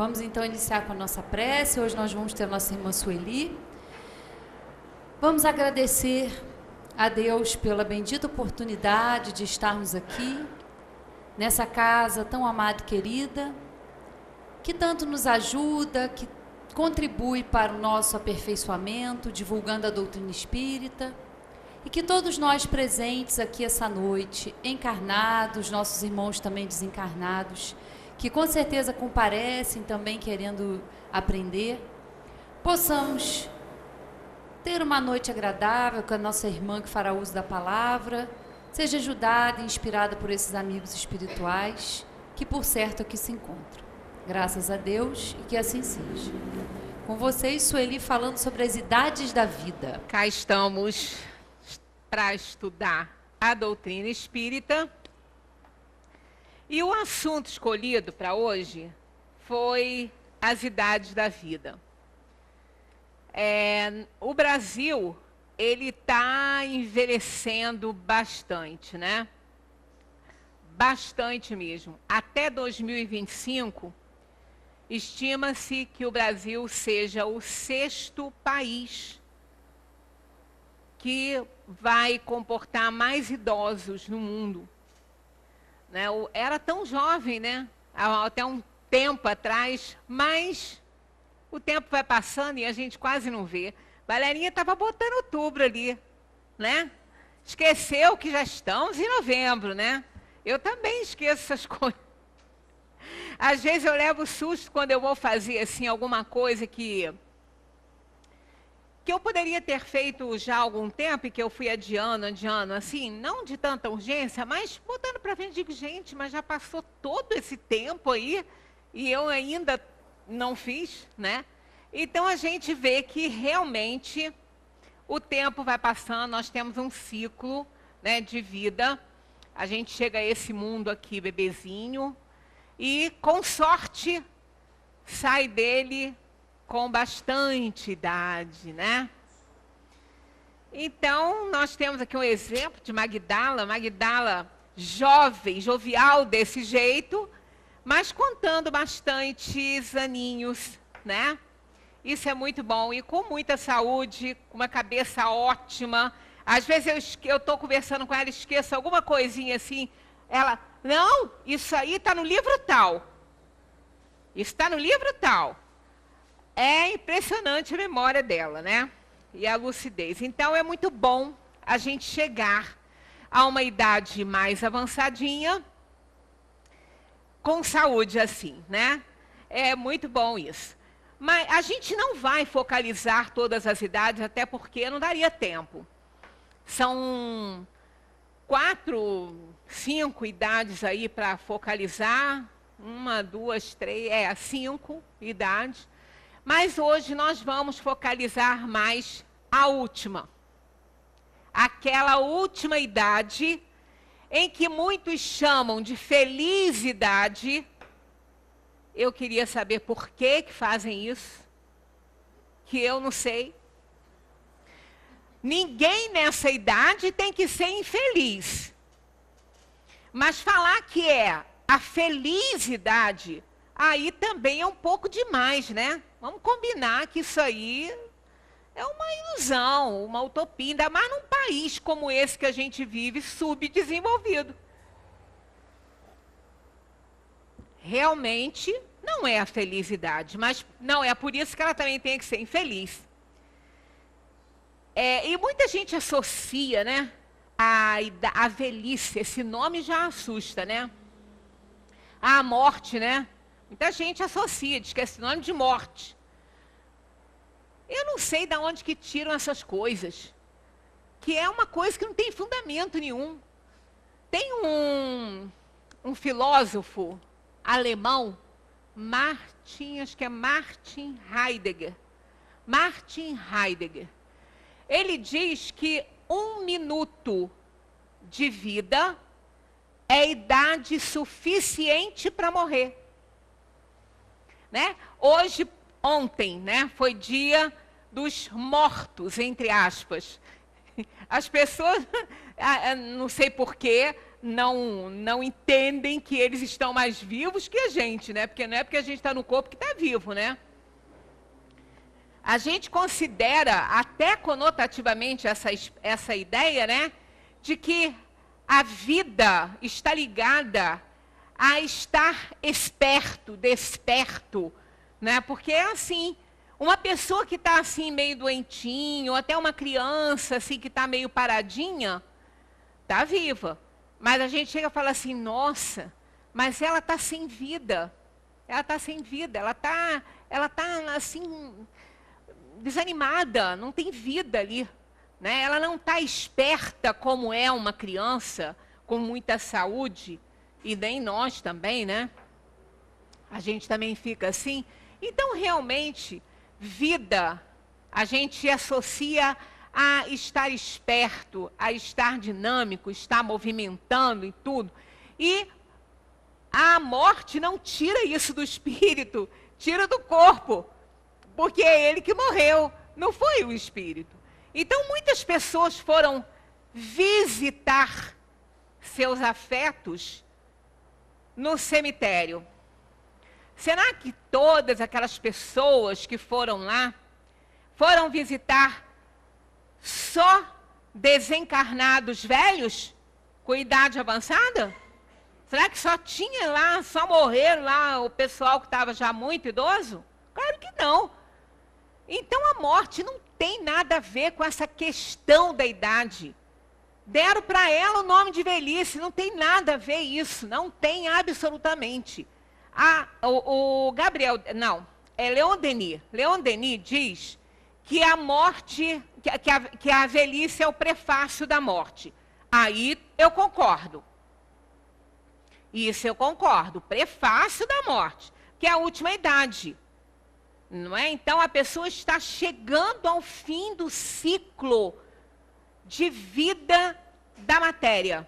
Vamos então iniciar com a nossa prece. Hoje nós vamos ter a nossa irmã Sueli. Vamos agradecer a Deus pela bendita oportunidade de estarmos aqui, nessa casa tão amada e querida, que tanto nos ajuda, que contribui para o nosso aperfeiçoamento, divulgando a doutrina espírita, e que todos nós presentes aqui essa noite, encarnados, nossos irmãos também desencarnados, que com certeza comparecem também querendo aprender, possamos ter uma noite agradável com a nossa irmã que fará uso da palavra, seja ajudada e inspirada por esses amigos espirituais que por certo aqui se encontram. Graças a Deus e que assim seja. Com vocês, Sueli, falando sobre as idades da vida. Cá estamos para estudar a doutrina espírita. E o assunto escolhido para hoje foi as idades da vida. O Brasil, ele está envelhecendo bastante, né? Bastante mesmo. Até 2025, estima-se que o Brasil seja o 6º país que vai comportar mais idosos no mundo. Né? Era tão jovem, né? Até um tempo atrás, mas o tempo vai passando e a gente quase não vê. Valerinha estava botando outubro ali, né? Esqueceu que já estamos em novembro, né? Eu também esqueço essas coisas. Às vezes eu levo susto quando eu vou fazer assim alguma coisa que eu poderia ter feito já há algum tempo e que eu fui adiando, assim, não de tanta urgência, mas botando para frente, digo, gente, mas já passou todo esse tempo aí e eu ainda não fiz, né? Então a gente vê que realmente o tempo vai passando, nós temos um ciclo, né, de vida, a gente chega a esse mundo aqui bebezinho e com sorte sai dele com bastante idade, né? Então, nós temos aqui um exemplo de Magdala jovem, jovial desse jeito, mas contando bastantes aninhos, né? Isso é muito bom, e com muita saúde, com uma cabeça ótima. Às vezes eu estou conversando com ela, esqueço alguma coisinha assim, ela, não, isso aí está no livro tal. Isso está no livro tal. É impressionante a memória dela, né? E a lucidez. Então, é muito bom a gente chegar a uma idade mais avançadinha, com saúde assim, né? É muito bom isso. Mas a gente não vai focalizar todas as idades, até porque não daria tempo. São 4, 5 idades aí para focalizar. 1, 2, 3, 5 idades. Mas hoje nós vamos focalizar mais a última. Aquela última idade em que muitos chamam de feliz idade. Eu queria saber por que fazem isso, que eu não sei. Ninguém nessa idade tem que ser infeliz. Mas falar que é a felicidade, aí também é um pouco demais, né? Vamos combinar que isso aí é uma ilusão, uma utopia, ainda mais num país como esse que a gente vive, subdesenvolvido. Realmente não é a felicidade, mas não é por isso que ela também tem que ser infeliz. E muita gente associa, né, a velhice, esse nome já assusta, né? A morte, né? Muita gente associa, diz que é sinônimo de morte. Eu não sei de onde que tiram essas coisas, que é uma coisa que não tem fundamento nenhum. Tem um filósofo alemão, acho que é Martin Heidegger. Martin Heidegger. Ele diz que 1 minuto de vida é idade suficiente para morrer. Né? Ontem, né, foi dia dos mortos, entre aspas. As pessoas, não sei porquê, não entendem que eles estão mais vivos que a gente, né? Porque não é porque a gente está no corpo que está vivo, né? A gente considera até conotativamente essa ideia, né? De que a vida está ligada a estar esperto, desperto, né? Porque é assim, uma pessoa que está assim meio doentinho, ou até uma criança assim que está meio paradinha, está viva. Mas a gente chega e fala assim, nossa, mas ela está sem vida. Ela está sem vida, ela tá assim, desanimada, não tem vida ali. Né? Ela não está esperta como é uma criança, com muita saúde, e nem nós também, né? A gente também fica assim. Então, realmente, vida, a gente associa a estar esperto, a estar dinâmico, estar movimentando e tudo. E a morte não tira isso do espírito, tira do corpo, porque é ele que morreu, não foi o espírito. Então, muitas pessoas foram visitar seus afetos no cemitério. Será que todas aquelas pessoas que foram lá foram visitar só desencarnados velhos com idade avançada? Será que só tinha lá, só morreram lá o pessoal que estava já muito idoso? Claro que não. Então a morte não tem nada a ver com essa questão da idade. Deram para ela o nome de velhice, não tem nada a ver isso, não tem absolutamente. O Gabriel, não, é Leon Denis. Leon Denis diz que a morte, que a velhice é o prefácio da morte. Aí eu concordo. Isso eu concordo, prefácio da morte, que é a última idade. Não é? Então a pessoa está chegando ao fim do ciclo de vida da matéria.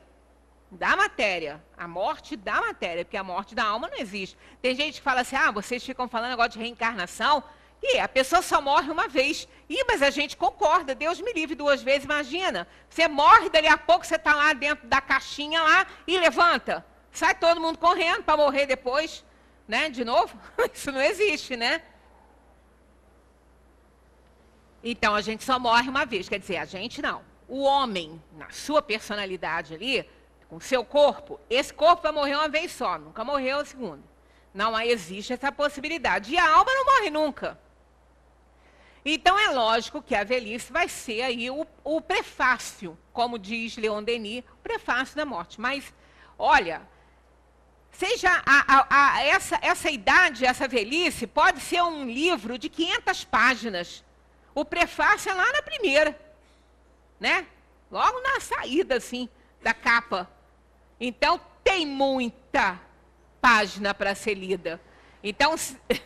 Da matéria. A morte da matéria, porque a morte da alma não existe. Tem gente que fala assim, vocês ficam falando negócio de reencarnação, e a pessoa só morre uma vez. Mas a gente concorda, Deus me livre 2 vezes, imagina. Você morre, dali a pouco você está lá dentro da caixinha lá e levanta. Sai todo mundo correndo para morrer depois, né? De novo? Isso não existe, né? Então, a gente só morre uma vez. Quer dizer, a gente não. O homem, na sua personalidade ali, com o seu corpo, esse corpo vai morrer uma vez só, nunca morreu a segunda. Não existe essa possibilidade. E a alma não morre nunca. Então, é lógico que a velhice vai ser aí o prefácio, como diz Leon Denis, o prefácio da morte. Mas, olha, seja essa idade, essa velhice, pode ser um livro de 500 páginas. O prefácio é lá na primeira, né? Logo na saída, assim, da capa. Então, tem muita página para ser lida. Então,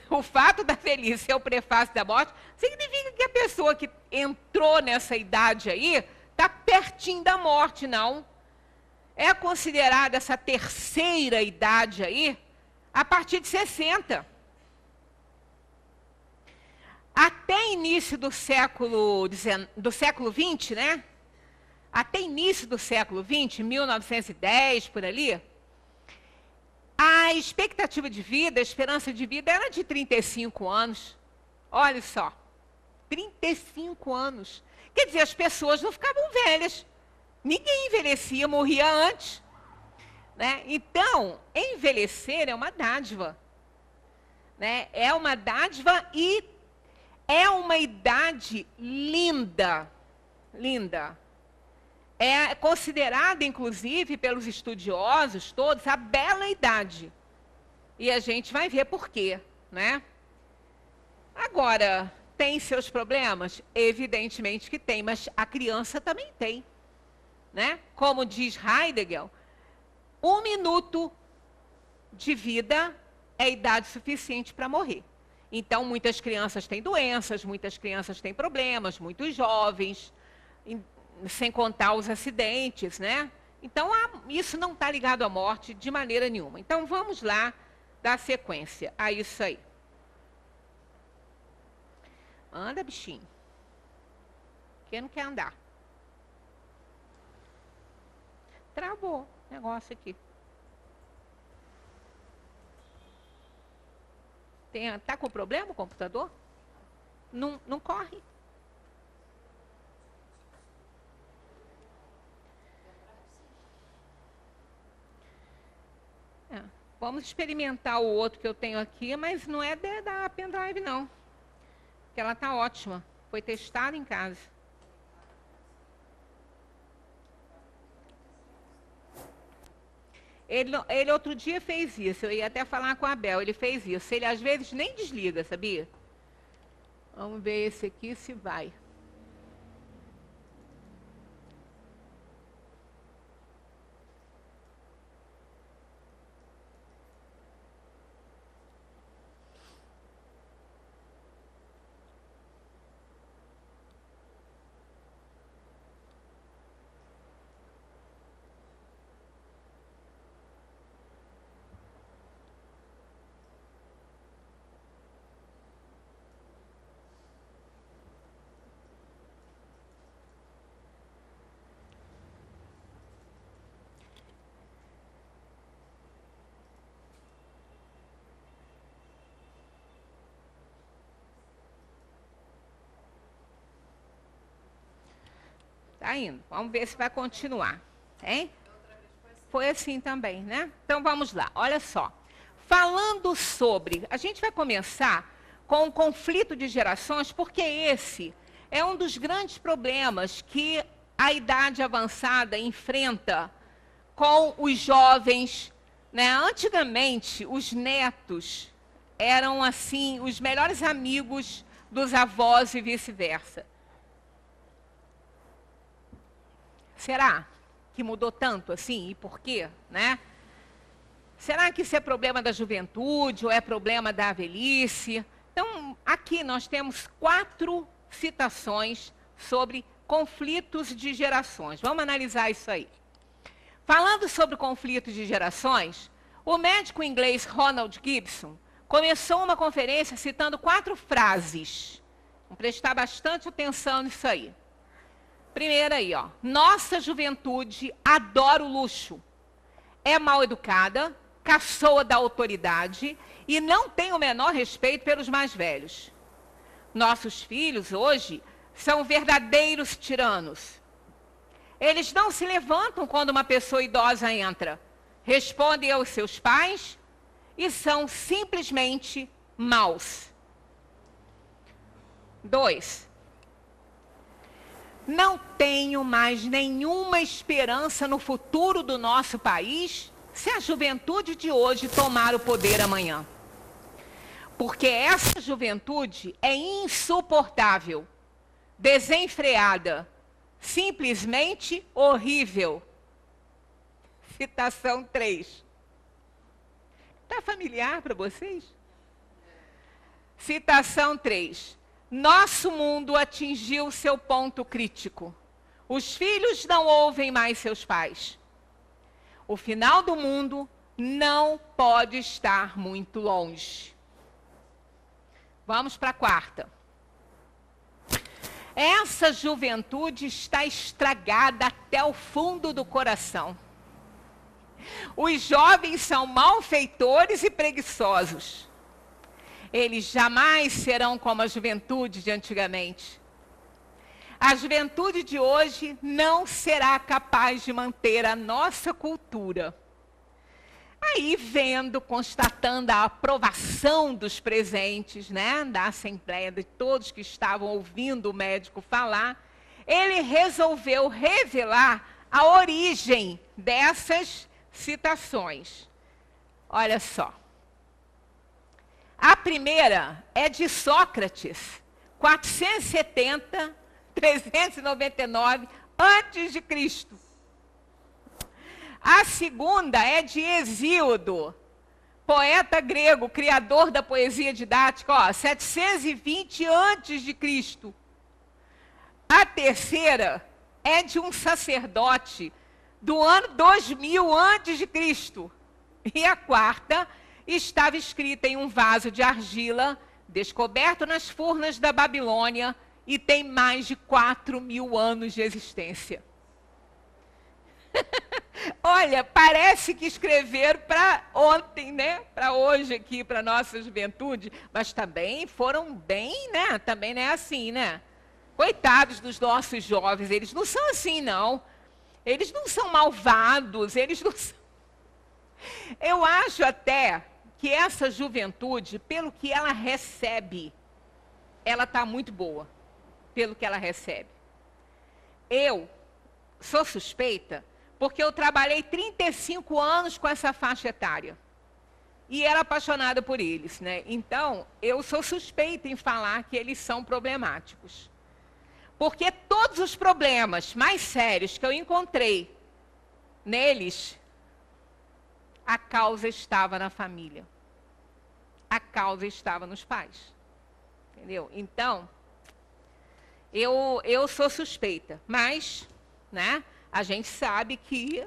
o fato da velhice ser o prefácio da morte, significa que a pessoa que entrou nessa idade aí, está pertinho da morte, não. É considerada essa terceira idade aí, a partir de 60. Até início do século XX, né? Até início do século XX, 1910, por ali, a expectativa de vida, a esperança de vida era de 35 anos. Olha só, 35 anos. Quer dizer, as pessoas não ficavam velhas. Ninguém envelhecia, morria antes. Né? Então, envelhecer é uma dádiva. Né? É uma dádiva e é uma idade linda. Linda. É considerada, inclusive, pelos estudiosos todos, a bela idade. E a gente vai ver por quê, né? Agora, tem seus problemas? Evidentemente que tem, mas a criança também tem. Né? Como diz Heidegger, 1 minuto de vida é idade suficiente para morrer. Então, muitas crianças têm doenças, muitas crianças têm problemas, muitos jovens, sem contar os acidentes, né? Então, isso não está ligado à morte de maneira nenhuma. Então, vamos lá dar sequência a isso aí. Anda, bichinho. Quem não quer andar? Travou. negócio aqui. Tá com problema o computador? Não corre. Vamos experimentar o outro que eu tenho aqui, mas não é da pendrive, não. Porque ela está ótima. Foi testada em casa. Ele outro dia fez isso. Eu ia até falar com a Abel. Ele fez isso. Ele às vezes nem desliga, sabia? Vamos ver esse aqui se vai. Tá indo. Vamos ver se vai continuar. Hein? Foi assim também, né? Então vamos lá. Olha só. Falando sobre... A gente vai começar com o conflito de gerações, porque esse é um dos grandes problemas que a idade avançada enfrenta com os jovens, né? Antigamente, os netos eram, assim, os melhores amigos dos avós e vice-versa. Será que mudou tanto assim? E por quê? Né? Será que isso é problema da juventude ou é problema da velhice? Então, aqui nós temos 4 citações sobre conflitos de gerações. Vamos analisar isso aí. Falando sobre conflitos de gerações, o médico inglês Ronald Gibson começou uma conferência citando 4 frases. Vamos prestar bastante atenção nisso aí. Primeiro aí, ó. Nossa juventude adora o luxo. É mal educada, caçoa da autoridade e não tem o menor respeito pelos mais velhos. Nossos filhos hoje são verdadeiros tiranos. Eles não se levantam quando uma pessoa idosa entra. Respondem aos seus pais e são simplesmente maus. 2. Não tenho mais nenhuma esperança no futuro do nosso país se a juventude de hoje tomar o poder amanhã. Porque essa juventude é insuportável, desenfreada, simplesmente horrível. Citação 3. Está familiar para vocês? Citação 3. Nosso mundo atingiu seu ponto crítico. Os filhos não ouvem mais seus pais. O final do mundo não pode estar muito longe. Vamos para a 4ª. Essa juventude está estragada até o fundo do coração. Os jovens são malfeitores e preguiçosos. Eles jamais serão como a juventude de antigamente. A juventude de hoje não será capaz de manter a nossa cultura. Aí, constatando a aprovação dos presentes, né, da Assembleia, de todos que estavam ouvindo o médico falar, ele resolveu revelar a origem dessas citações. Olha só. A primeira é de Sócrates, 470, 399 antes de Cristo. A segunda é de Hesíodo, poeta grego, criador da poesia didática, 720 antes de Cristo. A terceira é de um sacerdote do ano 2000 antes de Cristo. E a quarta estava escrita em um vaso de argila, descoberto nas furnas da Babilônia, e tem mais de 4.000 anos de existência. Olha, parece que escreveram para ontem, né? Para hoje aqui, para nossa juventude, mas também foram bem, né? Também não é assim, né? Coitados dos nossos jovens, eles não são assim, não. Eles não são malvados, eles não são... Eu acho até que essa juventude, pelo que ela recebe, ela está muito boa, pelo que ela recebe. Eu sou suspeita, porque eu trabalhei 35 anos com essa faixa etária. E era apaixonada por eles, né? Então, eu sou suspeita em falar que eles são problemáticos. Porque todos os problemas mais sérios que eu encontrei neles, a causa estava na família. A causa estava nos pais. Entendeu? Então, eu sou suspeita, mas, né, a gente sabe que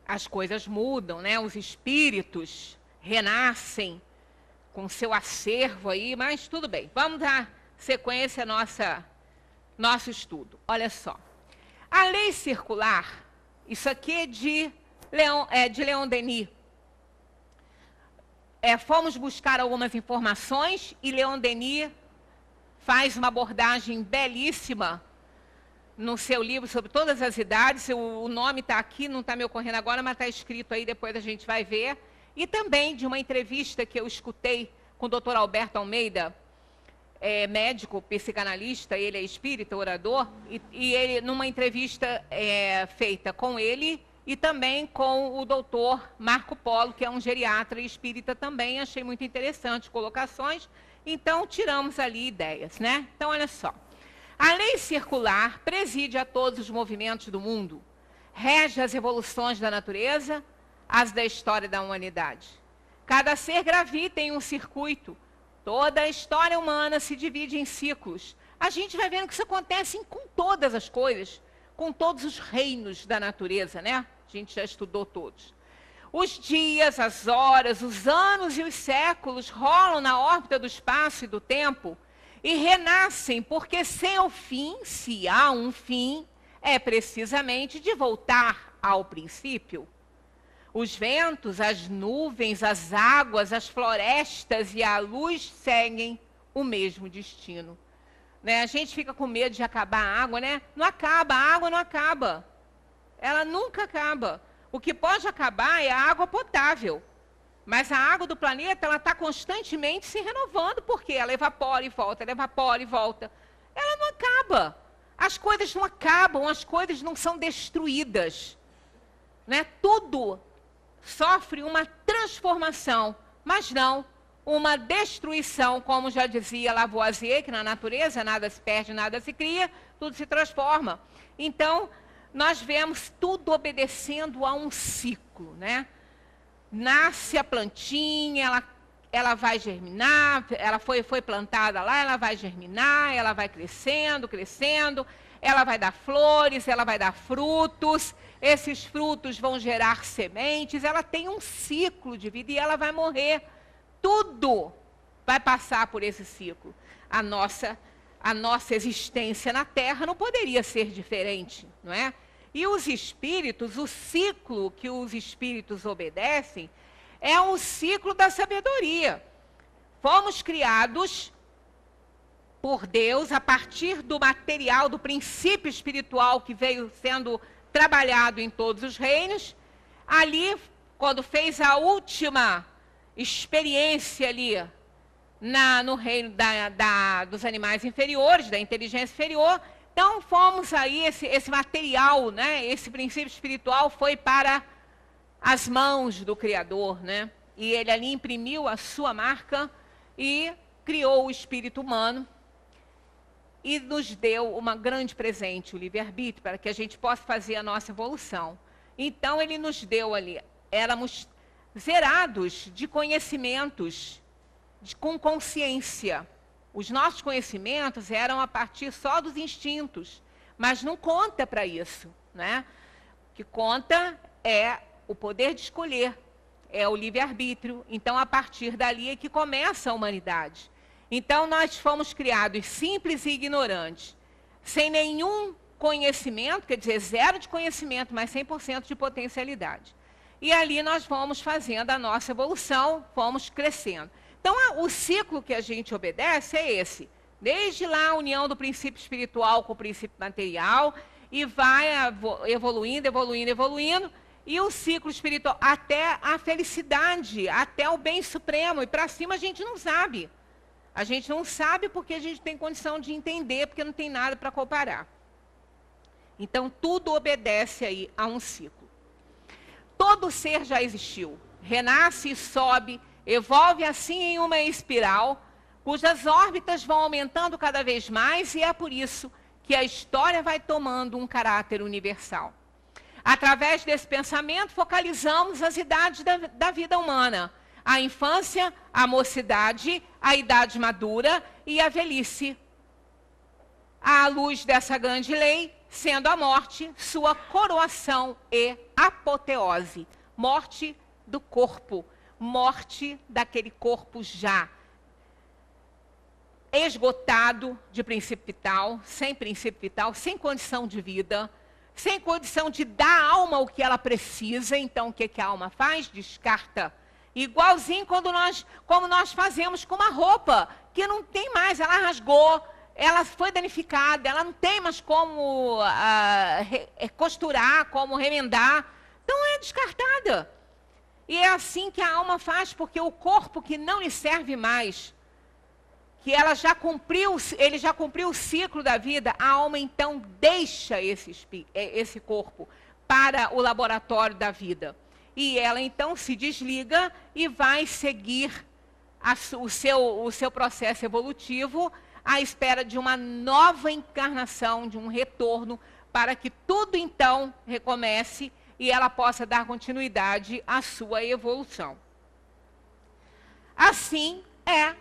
as coisas mudam, né? Os espíritos renascem com seu acervo aí, mas tudo bem. Vamos dar sequência ao nosso estudo. Olha só. A lei circular, isso aqui é de Leon Denis. Fomos buscar algumas informações e Leon Denis faz uma abordagem belíssima no seu livro sobre todas as idades. O nome está aqui, não está me ocorrendo agora, mas está escrito aí, depois a gente vai ver. E também de uma entrevista que eu escutei com o Dr. Alberto Almeida, médico, psicanalista, ele é espírita, orador, e ele, numa entrevista feita com ele e também com o doutor Marco Polo, que é um geriatra e espírita também, achei muito interessante colocações, então tiramos ali ideias, né? Então, olha só. A lei circular preside a todos os movimentos do mundo, rege as evoluções da natureza, as da história da humanidade. Cada ser gravita em um circuito. Toda a história humana se divide em ciclos. A gente vai vendo que isso acontece com todas as coisas, com todos os reinos da natureza, né? A gente já estudou todos. Os dias, as horas, os anos e os séculos rolam na órbita do espaço e do tempo e renascem, porque sem o fim, se há um fim, é precisamente de voltar ao princípio. Os ventos, as nuvens, as águas, as florestas e a luz seguem o mesmo destino. Né? A gente fica com medo de acabar a água, né? Não acaba, a água não acaba. Ela nunca acaba. O que pode acabar é a água potável. Mas a água do planeta, ela está constantemente se renovando, porque ela evapora e volta, ela evapora e volta. Ela não acaba. As coisas não acabam, as coisas não são destruídas. Né? Tudo sofre uma transformação, mas não uma destruição, como já dizia Lavoisier, que na natureza nada se perde, nada se cria, tudo se transforma. Então, nós vemos tudo obedecendo a um ciclo, né? Nasce a plantinha, ela vai germinar, ela foi plantada lá, ela vai germinar, ela vai crescendo, ela vai dar flores, ela vai dar frutos, esses frutos vão gerar sementes, ela tem um ciclo de vida e ela vai morrer. Tudo vai passar por esse ciclo. A nossa existência na Terra não poderia ser diferente, não é? E os espíritos, o ciclo que os espíritos obedecem é um ciclo da sabedoria. Fomos criados por Deus a partir do material, do princípio espiritual que veio sendo trabalhado em todos os reinos. Ali, quando fez a última experiência ali no reino dos animais inferiores, da inteligência inferior, então fomos aí, esse material, né, esse princípio espiritual foi para as mãos do Criador, né? E ele ali imprimiu a sua marca e criou o espírito humano e nos deu uma grande presente, o livre-arbítrio, para que a gente possa fazer a nossa evolução. Então ele nos deu ali, éramos zerados de conhecimentos, com consciência. Os nossos conhecimentos eram a partir só dos instintos, mas não conta para isso, né? O que conta é o poder de escolher, é o livre-arbítrio. Então, a partir dali é que começa a humanidade. Então, nós fomos criados simples e ignorantes, sem nenhum conhecimento, quer dizer, 0 de conhecimento, mas 100% de potencialidade. E ali nós vamos fazendo a nossa evolução, vamos crescendo. Então, o ciclo que a gente obedece é esse. Desde lá, a união do princípio espiritual com o princípio material, e vai evoluindo, evoluindo, evoluindo, e o ciclo espiritual até a felicidade, até o bem supremo, e para cima a gente não sabe. A gente não sabe porque a gente tem condição de entender, porque não tem nada para comparar. Então, tudo obedece aí a um ciclo. Todo ser já existiu, renasce e sobe, evolve assim em uma espiral, cujas órbitas vão aumentando cada vez mais, e é por isso que a história vai tomando um caráter universal. Através desse pensamento, focalizamos as idades da vida humana: a infância, a mocidade, a idade madura e a velhice. À luz dessa grande lei, sendo a morte sua coroação e apoteose. Morte do corpo, morte daquele corpo já esgotado de princípio vital, sem condição de vida, sem condição de dar à alma o que ela precisa. Então, o que a alma faz? Descarta. Igualzinho como nós fazemos com uma roupa que não tem mais, ela rasgou, ela foi danificada, ela não tem mais como costurar, como remendar. Então, é descartada. E é assim que a alma faz, porque o corpo que não lhe serve mais, que ele já cumpriu o ciclo da vida, a alma então deixa esse corpo para o laboratório da vida. E ela então se desliga e vai seguir o seu processo evolutivo à espera de uma nova encarnação, de um retorno, para que tudo então recomece e ela possa dar continuidade à sua evolução. Assim é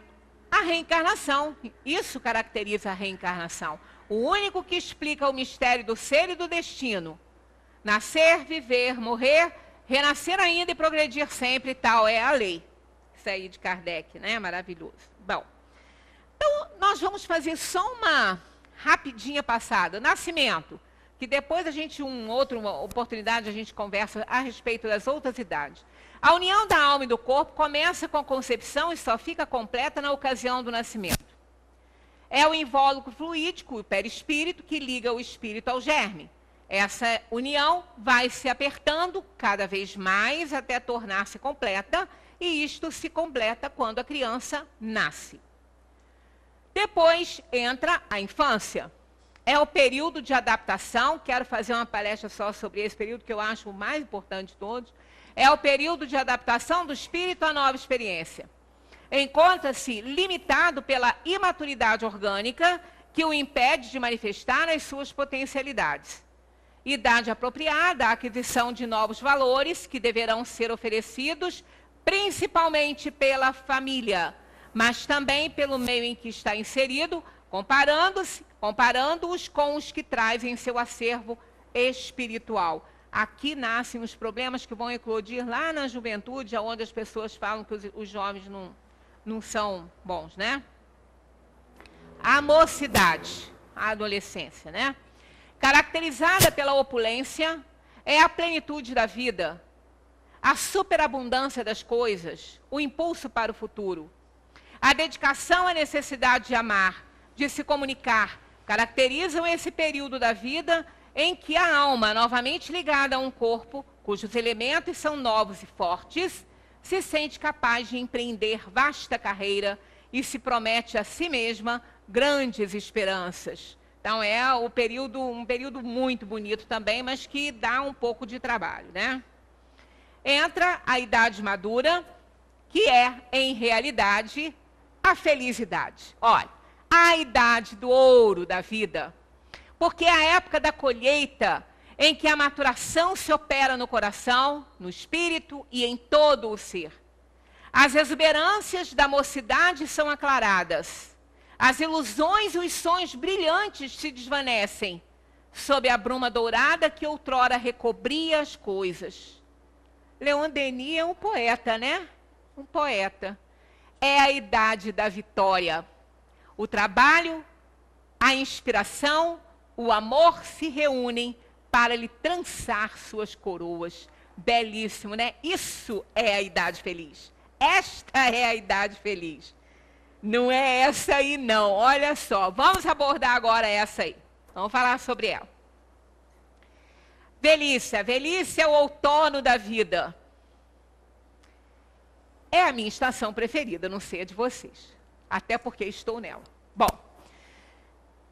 a reencarnação. Isso caracteriza a reencarnação. O único que explica o mistério do ser e do destino. Nascer, viver, morrer, renascer ainda e progredir sempre, tal é a lei. Isso aí de Kardec, né? Maravilhoso. Bom, então nós vamos fazer só uma rapidinha passada. Nascimento, que depois uma oportunidade a gente conversa a respeito das outras idades. A união da alma e do corpo começa com a concepção e só fica completa na ocasião do nascimento. É o invólucro fluídico, o perispírito, que liga o espírito ao germe. Essa união vai se apertando cada vez mais até tornar-se completa, e isto se completa quando a criança nasce. Depois entra a infância. É o período de adaptação. Quero fazer uma palestra só sobre esse período, que eu acho o mais importante de todos. É o período de adaptação do espírito à nova experiência. Encontra-se limitado pela imaturidade orgânica, que o impede de manifestar as suas potencialidades. Idade apropriada à aquisição de novos valores, que deverão ser oferecidos principalmente pela família, mas também pelo meio em que está inserido, comparando-os com os que trazem seu acervo espiritual. Aqui nascem os problemas que vão eclodir lá na juventude, onde as pessoas falam que os jovens não são bons, né? A mocidade, a adolescência, né? Caracterizada pela opulência, é a plenitude da vida, a superabundância das coisas, o impulso para o futuro. A dedicação à necessidade de amar, de se comunicar, caracterizam esse período da vida em que a alma, novamente ligada a um corpo, cujos elementos são novos e fortes, se sente capaz de empreender vasta carreira e se promete a si mesma grandes esperanças. Então é um período muito bonito também, mas que dá um pouco de trabalho, né? Entra a idade madura, que é, em realidade, a felicidade. Olha, a idade do ouro da vida, porque é a época da colheita em que a maturação se opera no coração, no espírito e em todo o ser. As exuberâncias da mocidade são aclaradas. As ilusões e os sonhos brilhantes se desvanecem sob a bruma dourada que outrora recobria as coisas. Leon Denis é um poeta, né? Um poeta. É a idade da vitória. O trabalho, a inspiração, o amor se reúnem para lhe trançar suas coroas. Belíssimo, né? Isso é a idade feliz. Esta é a idade feliz. Não é essa aí, não. Olha só, vamos abordar agora essa aí. Vamos falar sobre ela. Velhice. A velhice é o outono da vida. É a minha estação preferida, não sei a de vocês. Até porque estou nela. Bom,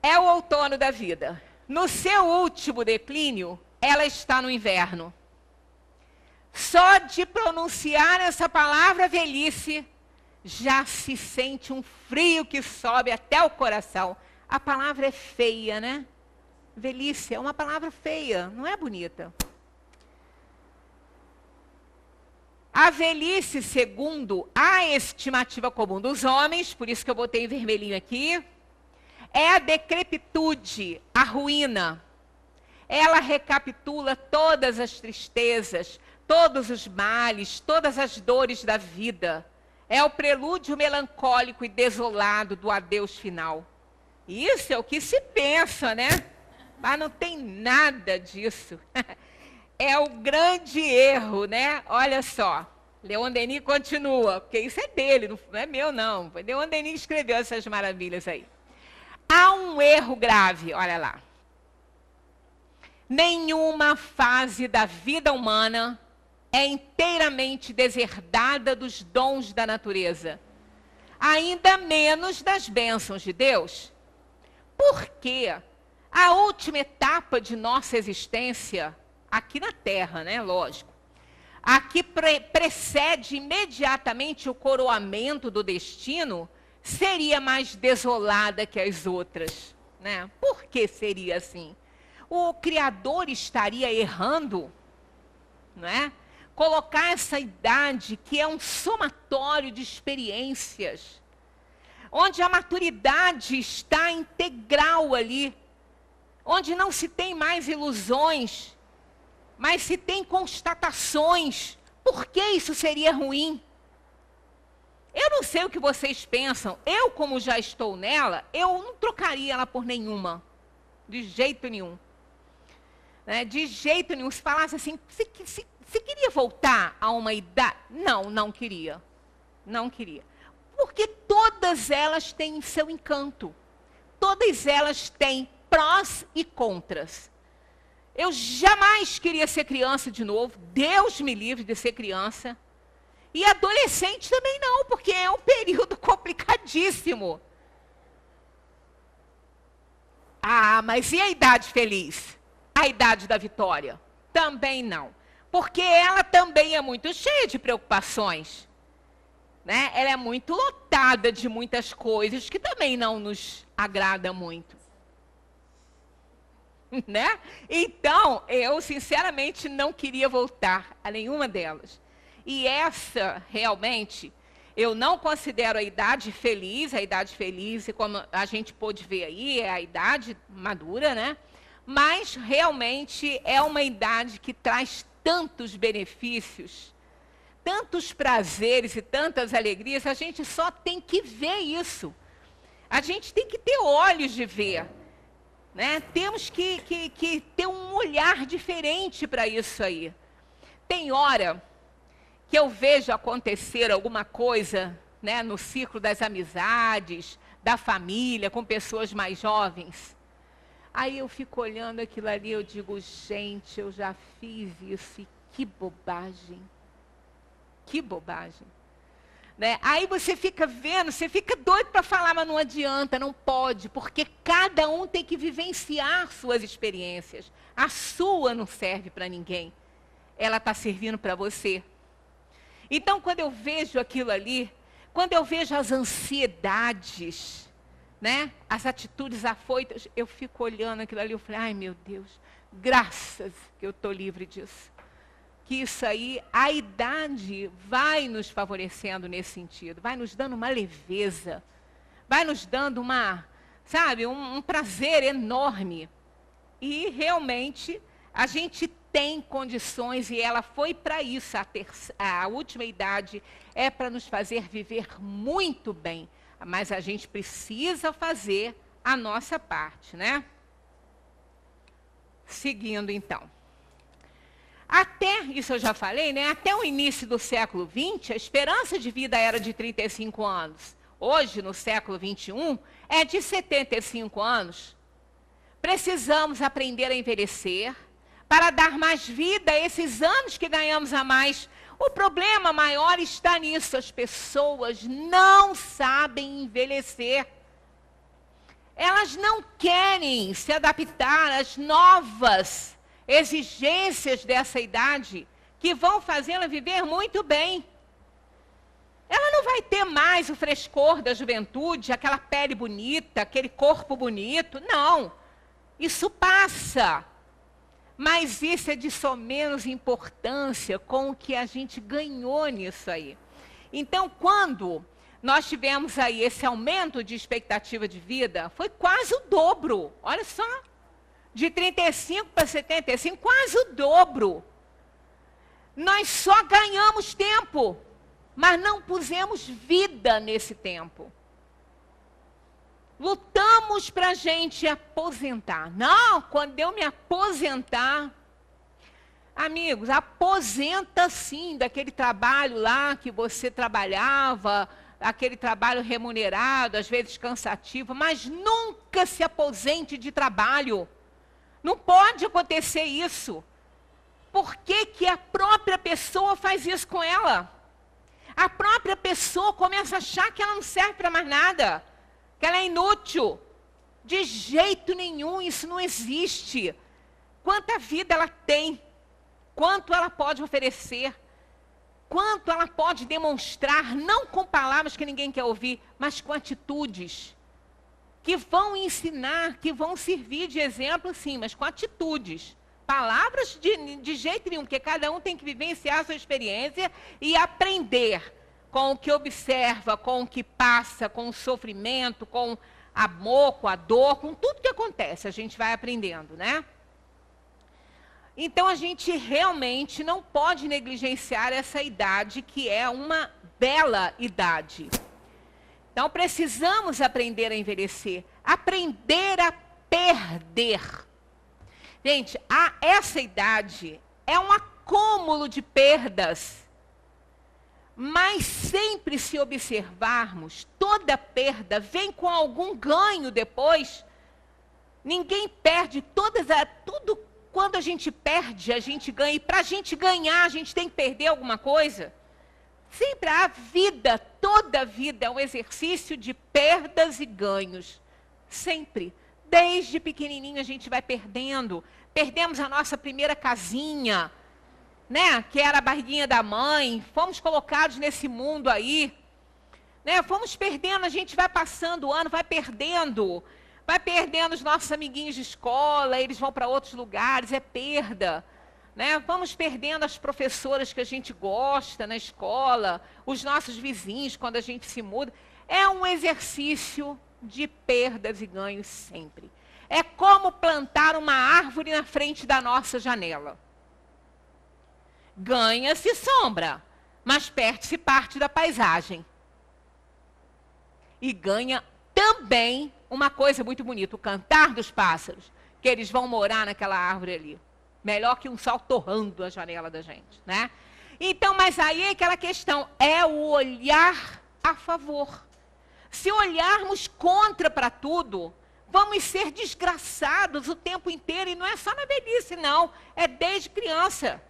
é o outono da vida. No seu último declínio, ela está no inverno. Só de pronunciar essa palavra velhice, já se sente um frio que sobe até o coração. A palavra é feia, né? Velhice é uma palavra feia, não é bonita. A velhice, segundo a estimativa comum dos homens, por isso que eu botei em vermelhinho aqui, é a decrepitude, a ruína. Ela recapitula todas as tristezas, todos os males, todas as dores da vida. É o prelúdio melancólico e desolado do adeus final. Isso é o que se pensa, né? Mas não tem nada disso. É o grande erro, né? Olha só, Leon Denis continua, porque isso é dele, não é meu não. Leon Denis escreveu essas maravilhas aí. Há um erro grave, olha lá. Nenhuma fase da vida humana é inteiramente deserdada dos dons da natureza, ainda menos das bênçãos de Deus. Porque a última etapa de nossa existência, aqui na Terra, né, lógico, a que precede imediatamente o coroamento do destino, seria mais desolada que as outras, né? Por que seria assim? O Criador estaria errando, né? Colocar essa idade que é um somatório de experiências, onde a maturidade está integral ali, onde não se tem mais ilusões, mas se tem constatações. Por que isso seria ruim? Eu não sei o que vocês pensam. Eu, como já estou nela, eu não trocaria ela por nenhuma. De jeito nenhum. Né? De jeito nenhum. Se falasse assim, você queria voltar a uma idade? Não, não queria. Não queria. Porque todas elas têm seu encanto. Todas elas têm prós e contras. Eu jamais queria ser criança de novo. Deus me livre de ser criança. E adolescente também não, porque é um período complicadíssimo. Ah, mas e a idade feliz? A idade da vitória? Também não. Porque ela também é muito cheia de preocupações. Né? Ela é muito lotada de muitas coisas que também não nos agrada muito. Né? Então, eu sinceramente não queria voltar a nenhuma delas. E essa, realmente, eu não considero a idade feliz, e como a gente pôde ver aí, é a idade madura, né? Mas, realmente, é uma idade que traz tantos benefícios, tantos prazeres e tantas alegrias, a gente só tem que ver isso. A gente tem que ter olhos de ver. Né? Temos que ter um olhar diferente para isso aí. Tem hora que eu vejo acontecer alguma coisa, né, no ciclo das amizades, da família, com pessoas mais jovens. Aí eu fico olhando aquilo ali, eu digo, gente, eu já fiz isso e que bobagem. Que bobagem. Né? Aí você fica vendo, você fica doido para falar, mas não adianta, não pode, porque cada um tem que vivenciar suas experiências. A sua não serve para ninguém. Ela está servindo para você. Então, quando eu vejo aquilo ali, quando eu vejo as ansiedades, né? As atitudes afoitas, eu fico olhando aquilo ali, eu falo, ai meu Deus, graças que eu estou livre disso. Que isso aí, a idade vai nos favorecendo nesse sentido, vai nos dando uma leveza, vai nos dando um prazer enorme. E realmente a gente tem condições e ela foi para isso, a última idade é para nos fazer viver muito bem, mas a gente precisa fazer a nossa parte, né? Seguindo, então. Até, isso eu já falei, né? Até o início do século XX, a esperança de vida era de 35 anos. Hoje, no século XXI, é de 75 anos. Precisamos aprender a envelhecer para dar mais vida a esses anos que ganhamos a mais. O problema maior está nisso. As pessoas não sabem envelhecer. Elas não querem se adaptar às novas exigências dessa idade, que vão fazê-la viver muito bem. Ela não vai ter mais o frescor da juventude, aquela pele bonita, aquele corpo bonito. Não, isso passa. Mas isso é de só menos importância com o que a gente ganhou nisso aí. Então, quando nós tivemos aí esse aumento de expectativa de vida, foi quase o dobro. Olha só, de 35 para 75, quase o dobro. Nós só ganhamos tempo, mas não pusemos vida nesse tempo. Lutamos para a gente aposentar. Não, quando eu me aposentar, amigos, aposenta sim daquele trabalho lá que você trabalhava, aquele trabalho remunerado, às vezes cansativo, mas nunca se aposente de trabalho. Não pode acontecer isso. Por que que a própria pessoa faz isso com ela? A própria pessoa começa a achar que ela não serve para mais nada, que ela é inútil. De jeito nenhum, isso não existe. Quanta vida ela tem, quanto ela pode oferecer, quanto ela pode demonstrar, não com palavras que ninguém quer ouvir, mas com atitudes que vão ensinar, que vão servir de exemplo, sim, mas com atitudes. Palavras de jeito nenhum, porque cada um tem que vivenciar a sua experiência e aprender com o que observa, com o que passa, com o sofrimento, com amor, com a dor, com tudo que acontece, a gente vai aprendendo, né? Então, a gente realmente não pode negligenciar essa idade, que é uma bela idade. Então, precisamos aprender a envelhecer, aprender a perder. Gente, essa idade é um acúmulo de perdas. Mas sempre, se observarmos, toda perda vem com algum ganho depois. Ninguém perde, tudo quando a gente perde, a gente ganha. E para a gente ganhar, a gente tem que perder alguma coisa. Sempre a vida, toda a vida é um exercício de perdas e ganhos. Sempre. Desde pequenininho a gente vai perdendo. Perdemos a nossa primeira casinha, né? Que era a barriguinha da mãe. Fomos colocados nesse mundo aí, né? Fomos perdendo, a gente vai passando o ano, vai perdendo os nossos amiguinhos de escola, eles vão para outros lugares, é perda. Né? Vamos perdendo as professoras que a gente gosta na escola, os nossos vizinhos quando a gente se muda. É um exercício de perdas e ganhos sempre. É como plantar uma árvore na frente da nossa janela. Ganha-se sombra, mas perde-se parte da paisagem. E ganha também uma coisa muito bonita, o cantar dos pássaros, que eles vão morar naquela árvore ali. Melhor que um sol torrando a janela da gente, né? Então, mas aí é aquela questão, é o olhar a favor. Se olharmos contra para tudo, vamos ser desgraçados o tempo inteiro, e não é só na velhice, não, é desde criança.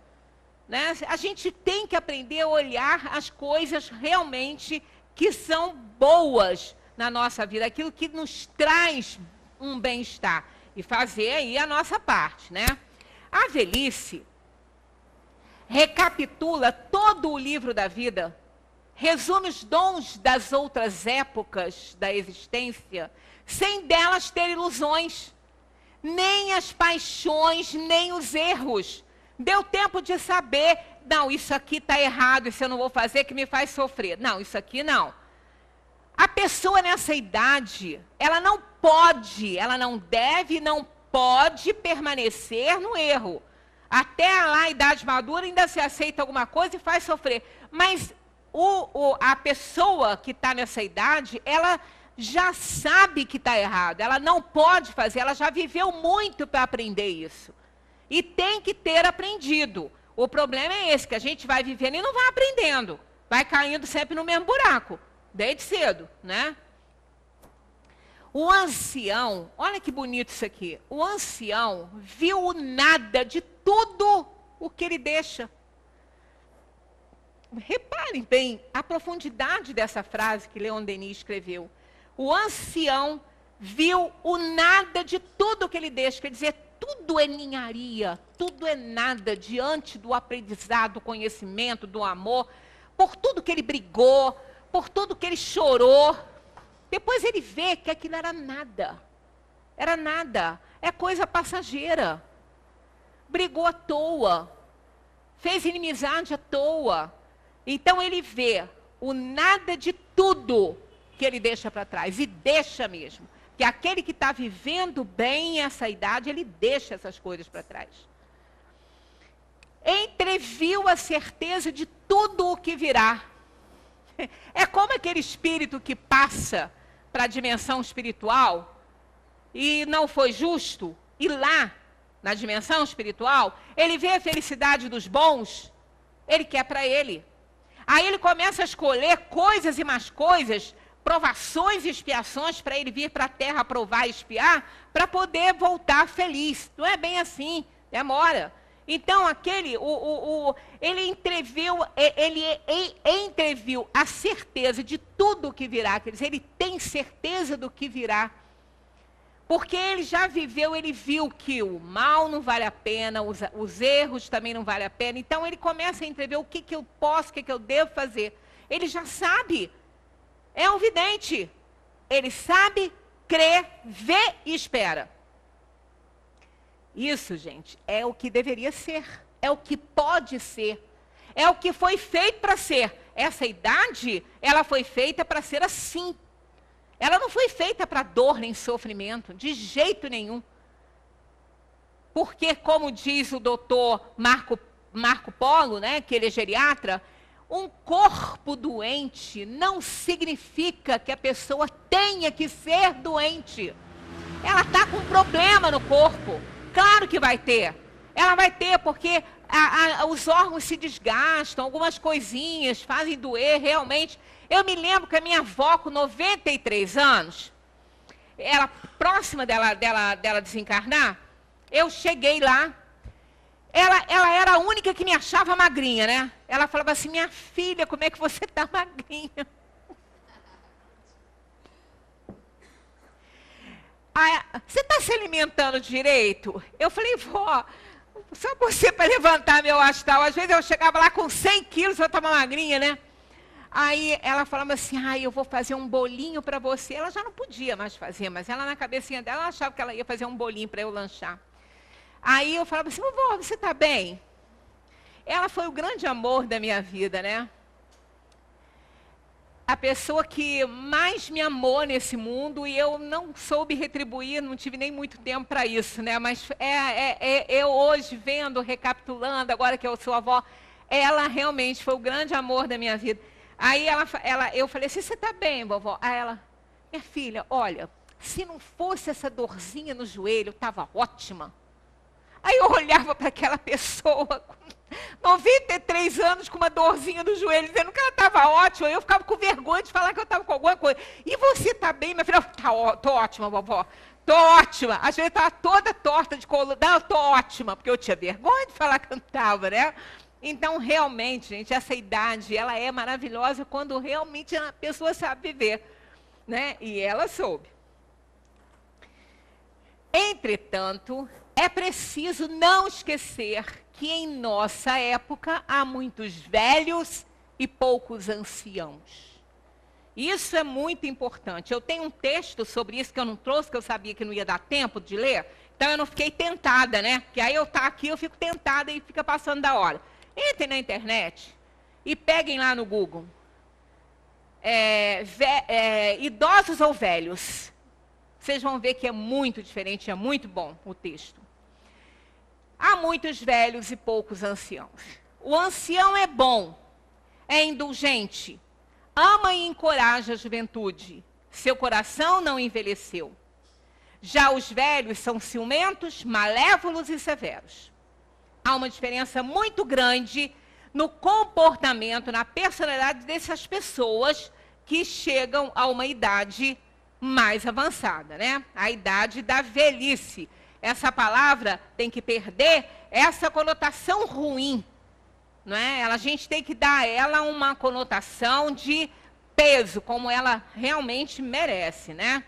Né? A gente tem que aprender a olhar as coisas realmente que são boas na nossa vida, aquilo que nos traz um bem-estar, e fazer aí a nossa parte, né? A velhice recapitula todo o livro da vida, resume os dons das outras épocas da existência, sem delas ter ilusões, nem as paixões, nem os erros. Deu tempo de saber, não, isso aqui está errado, isso eu não vou fazer, que me faz sofrer. Não, isso aqui não. A pessoa nessa idade, ela não pode, ela não deve, não pode permanecer no erro. Até lá a idade madura ainda se aceita alguma coisa e faz sofrer. Mas a pessoa que está nessa idade, ela já sabe que está errado. Ela não pode fazer, ela já viveu muito para aprender isso. E tem que ter aprendido. O problema é esse, que a gente vai vivendo e não vai aprendendo. Vai caindo sempre no mesmo buraco, desde cedo, né? O ancião, olha que bonito isso aqui. O ancião viu o nada de tudo o que ele deixa. Reparem bem a profundidade dessa frase que Leon Denis escreveu. O ancião viu o nada de tudo o que ele deixa. Quer dizer, tudo é ninharia, tudo é nada diante do aprendizado, do conhecimento, do amor. Por tudo que ele brigou, por tudo que ele chorou. Depois ele vê que aquilo era nada. Era nada. É coisa passageira. Brigou à toa. Fez inimizade à toa. Então ele vê o nada de tudo que ele deixa para trás. E deixa mesmo. Que aquele que está vivendo bem essa idade, ele deixa essas coisas para trás. Entreviu a certeza de tudo o que virá. É como aquele espírito que passa para a dimensão espiritual e não foi justo, e lá, na dimensão espiritual, ele vê a felicidade dos bons, ele quer para ele. Aí ele começa a escolher coisas e mais coisas, provações e expiações para ele vir para a terra provar e expiar, para poder voltar feliz. Não é bem assim, demora. Então, ele entreviu a certeza de tudo o que virá. Quer dizer, ele tem certeza do que virá. Porque ele já viveu, ele viu que o mal não vale a pena, os erros também não valem a pena. Então, ele começa a entrever o que eu posso, o que eu devo fazer. Ele já sabe. É um vidente. Ele sabe, crê, vê e espera. Isso, gente, é o que deveria ser. É o que pode ser. É o que foi feito para ser. Essa idade, ela foi feita para ser assim. Ela não foi feita para dor nem sofrimento, de jeito nenhum. Porque, como diz o doutor Marco Polo, né, que ele é geriatra, um corpo doente não significa que a pessoa tenha que ser doente. Ela está com um problema no corpo. Claro que vai ter. Ela vai ter porque os órgãos se desgastam, algumas coisinhas fazem doer realmente. Eu me lembro que a minha avó, com 93 anos, ela, próxima dela desencarnar, eu cheguei lá. Ela era a única que me achava magrinha, né? Ela falava assim, minha filha, como é que você está magrinha? Você está se alimentando direito? Eu falei, vó, só você para levantar meu astral. Às vezes eu chegava lá com 100 quilos, eu estava magrinha, né? Aí ela falava assim, eu vou fazer um bolinho para você. Ela já não podia mais fazer, mas ela na cabecinha dela ela achava que ela ia fazer um bolinho para eu lanchar. Aí eu falava assim, vó, você está bem? Ela foi o grande amor da minha vida, né? A pessoa que mais me amou nesse mundo e eu não soube retribuir, não tive nem muito tempo para isso, né? Mas eu hoje vendo, recapitulando, agora que eu sou avó, ela realmente foi o grande amor da minha vida. Aí eu falei assim, você está bem, vovó? Aí ela, minha filha, olha, se não fosse essa dorzinha no joelho, estava ótima. Aí eu olhava para aquela pessoa com 93 anos com uma dorzinha no joelho, dizendo que ela estava ótima. Eu ficava com vergonha de falar que eu estava com alguma coisa. E você está bem, minha filha? Estou ótima, vovó. Estou ótima. Às vezes estava toda torta de coluna. Não, estou ótima, porque eu tinha vergonha de falar que eu não estava, né? Então, realmente, gente, essa idade, ela é maravilhosa quando realmente a pessoa sabe viver, né? E ela soube. Entretanto, é preciso não esquecer que em nossa época há muitos velhos e poucos anciãos. Isso é muito importante. Eu tenho um texto sobre isso que eu não trouxe, que eu sabia que não ia dar tempo de ler, então eu não fiquei tentada, né? Porque aí eu estou aqui, eu fico tentada e fica passando da hora. Entrem na internet e peguem lá no Google. Idosos ou velhos. Vocês vão ver que é muito diferente, é muito bom o texto. Há muitos velhos e poucos anciãos. O ancião é bom, é indulgente, ama e encoraja a juventude. Seu coração não envelheceu. Já os velhos são ciumentos, malévolos e severos. há uma diferença muito grande no comportamento, na personalidade dessas pessoas que chegam a uma idade mais avançada, né? A idade da velhice. Essa palavra tem que perder essa conotação ruim, não é? A gente tem que dar a ela uma conotação de peso, como ela realmente merece, né?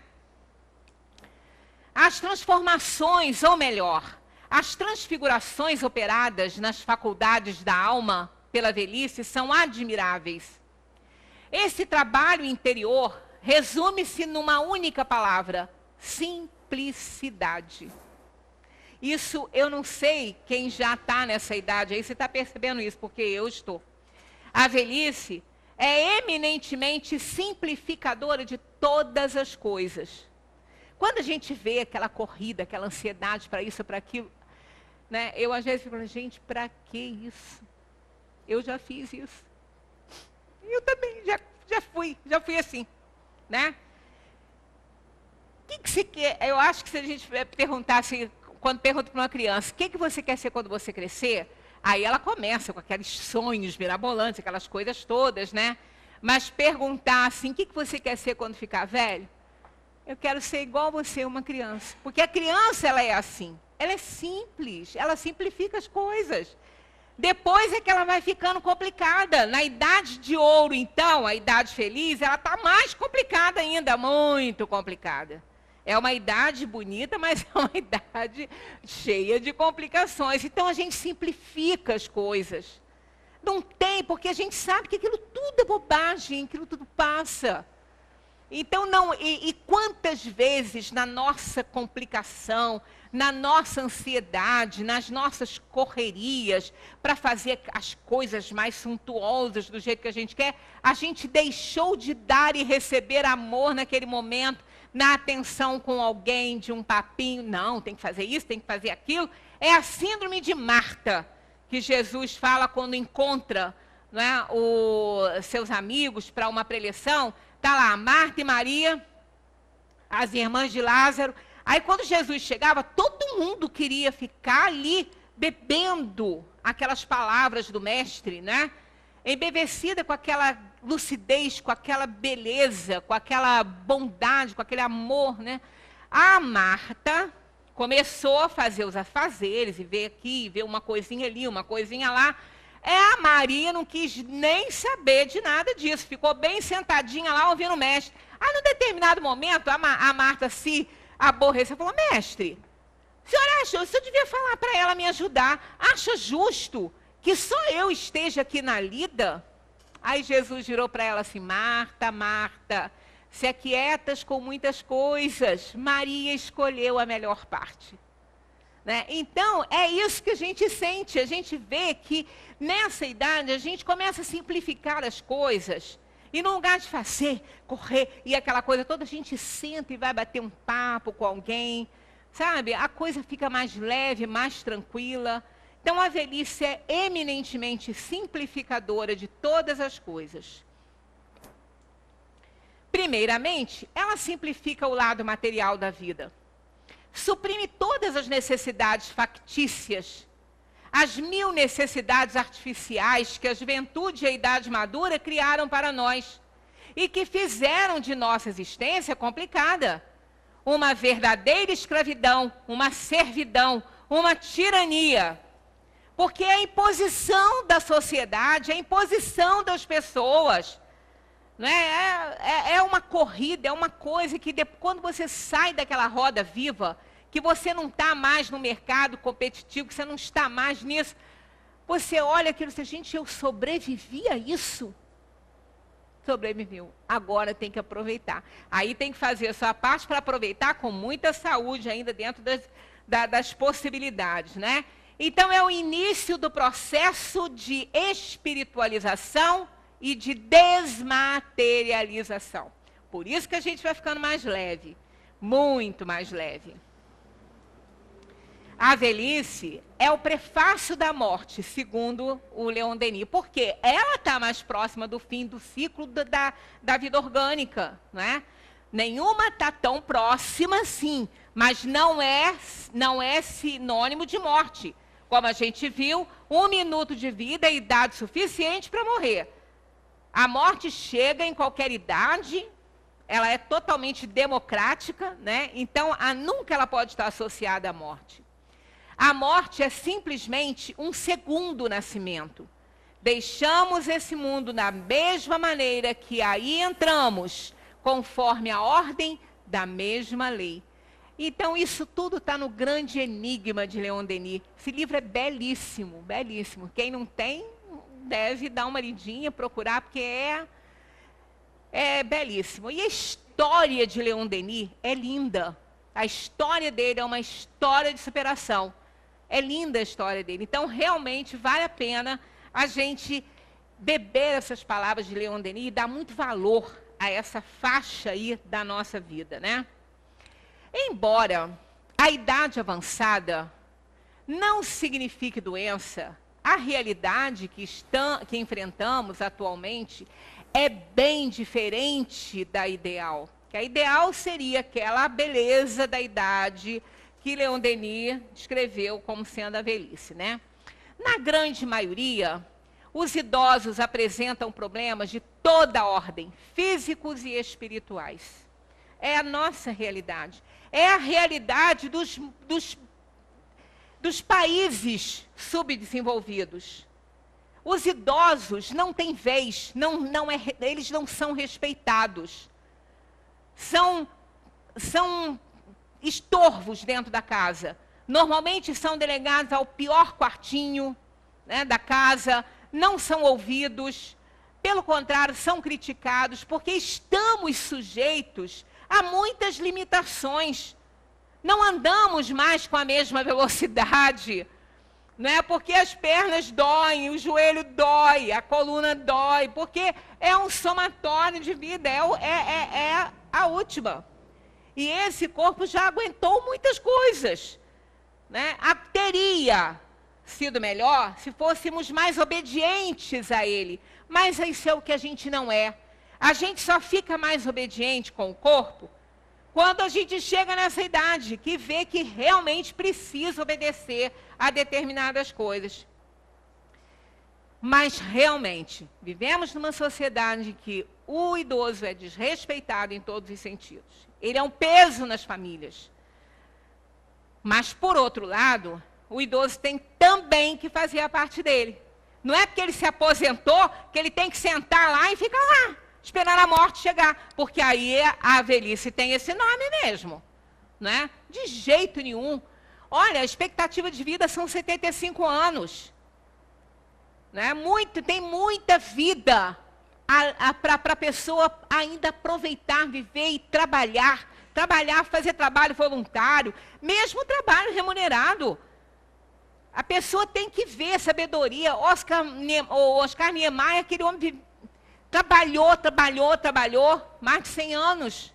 As transformações, ou melhor, as transfigurações operadas nas faculdades da alma pela velhice são admiráveis. Esse trabalho interior resume-se numa única palavra: simplicidade. Isso eu não sei quem já está nessa idade aí, você está percebendo isso, porque eu estou. A velhice é eminentemente simplificadora de todas as coisas. Quando a gente vê aquela corrida, aquela ansiedade para isso, para aquilo, né, eu às vezes fico, gente, para que isso? Eu já fiz isso. Eu também já fui assim, né? O que você quer? Eu acho que se a gente perguntasse, quando pergunta para uma criança, o que você quer ser quando você crescer? Aí ela começa com aqueles sonhos mirabolantes, aquelas coisas todas, né? Mas perguntar assim, o que você quer ser quando ficar velho? Eu quero ser igual você, uma criança. Porque a criança, ela é assim. Ela é simples, ela simplifica as coisas. Depois é que ela vai ficando complicada. Na idade de ouro, então, a idade feliz, ela está mais complicada ainda, muito complicada. É uma idade bonita, mas é uma idade cheia de complicações. Então, a gente simplifica as coisas. Não tem, porque a gente sabe que aquilo tudo é bobagem, aquilo tudo passa. Então, não, e quantas vezes na nossa complicação, na nossa ansiedade, nas nossas correrias, para fazer as coisas mais suntuosas do jeito que a gente quer, a gente deixou de dar e receber amor naquele momento, na atenção com alguém, de um papinho, não, tem que fazer isso, tem que fazer aquilo. É a síndrome de Marta, que Jesus fala quando encontra, não é, os seus amigos para uma preleção. Está lá, Marta e Maria, as irmãs de Lázaro. Aí quando Jesus chegava, todo mundo queria ficar ali bebendo aquelas palavras do mestre, né? Embevecida com aquela lucidez, com aquela beleza, com aquela bondade, com aquele amor, né? A Marta começou a fazer os afazeres, e ver aqui, ver uma coisinha ali, uma coisinha lá. A Maria não quis nem saber de nada disso, ficou bem sentadinha lá ouvindo o mestre. Aí, num determinado momento, a Marta se aborreceu e falou, mestre, o senhor devia falar para ela me ajudar. Acha justo que só eu esteja aqui na lida? Aí Jesus virou para ela assim, Marta, Marta, se aquietas com muitas coisas, Maria escolheu a melhor parte. Né? Então, é isso que a gente sente, a gente vê que nessa idade a gente começa a simplificar as coisas. E no lugar de fazer, correr e aquela coisa toda, a gente senta e vai bater um papo com alguém, sabe? A coisa fica mais leve, mais tranquila. Então, a velhice é eminentemente simplificadora de todas as coisas. Primeiramente, ela simplifica o lado material da vida. Suprime todas as necessidades factícias, as 1000 necessidades artificiais que a juventude e a idade madura criaram para nós e que fizeram de nossa existência complicada. Uma verdadeira escravidão, uma servidão, uma tirania. Porque é a imposição da sociedade, é a imposição das pessoas. Não é uma corrida, é uma coisa que quando você sai daquela roda viva, que você não está mais no mercado competitivo, que você não está mais nisso, você olha aquilo e diz, gente, eu sobrevivi a isso? Sobreviveu. Agora tem que aproveitar. Aí tem que fazer a sua parte para aproveitar com muita saúde ainda dentro das possibilidades, né? Então é o início do processo de espiritualização e de desmaterialização. Por isso que a gente vai ficando mais leve, muito mais leve. A velhice é o prefácio da morte, segundo o Leon Denis, porque ela está mais próxima do fim do ciclo da vida orgânica, não é? Nenhuma está tão próxima assim, mas não é sinônimo de morte. Como a gente viu, 1 minuto de vida é idade suficiente para morrer. A morte chega em qualquer idade, ela é totalmente democrática, né? Então, nunca ela pode estar associada à morte. A morte é simplesmente um segundo nascimento. Deixamos esse mundo da mesma maneira que aí entramos, conforme a ordem da mesma lei. Então, isso tudo está no Grande Enigma de Leon Denis. Esse livro é belíssimo, belíssimo. Quem não tem, deve dar uma lidinha, procurar, porque é belíssimo. E a história de Leon Denis é linda. A história dele é uma história de superação. É linda a história dele. Então, realmente, vale a pena a gente beber essas palavras de Leon Denis e dar muito valor a essa faixa aí da nossa vida, né? Embora a idade avançada não signifique doença, a realidade que enfrentamos atualmente é bem diferente da ideal. Que a ideal seria aquela beleza da idade que Leon Denis descreveu como sendo a velhice, né? Na grande maioria, os idosos apresentam problemas de toda ordem, físicos e espirituais. É a nossa realidade. É a realidade dos países subdesenvolvidos. Os idosos não têm vez, eles não são respeitados. São estorvos dentro da casa. Normalmente são delegados ao pior quartinho, né, da casa, não são ouvidos, pelo contrário, são criticados, porque estamos sujeitos a muitas limitações. Não andamos mais com a mesma velocidade, né? Porque as pernas doem, o joelho dói, a coluna dói, porque é um somatório de vida, é a última. E esse corpo já aguentou muitas coisas, né? Teria sido melhor se fôssemos mais obedientes a ele, mas isso é o que a gente não é. A gente só fica mais obediente com o corpo quando a gente chega nessa idade, que vê que realmente precisa obedecer a determinadas coisas. Mas realmente, vivemos numa sociedade em que o idoso é desrespeitado em todos os sentidos. Ele é um peso nas famílias. Mas, por outro lado, o idoso tem também que fazer a parte dele. Não é porque ele se aposentou que ele tem que sentar lá e ficar lá, esperando a morte chegar. Porque aí a velhice tem esse nome mesmo. Né? De jeito nenhum. Olha, a expectativa de vida são 75 anos. Né? Tem muita vida para a pessoa ainda aproveitar, viver e trabalhar, fazer trabalho voluntário, mesmo trabalho remunerado. A pessoa tem que ver sabedoria. Oscar Niemeyer, aquele homem trabalhou mais de 100 anos.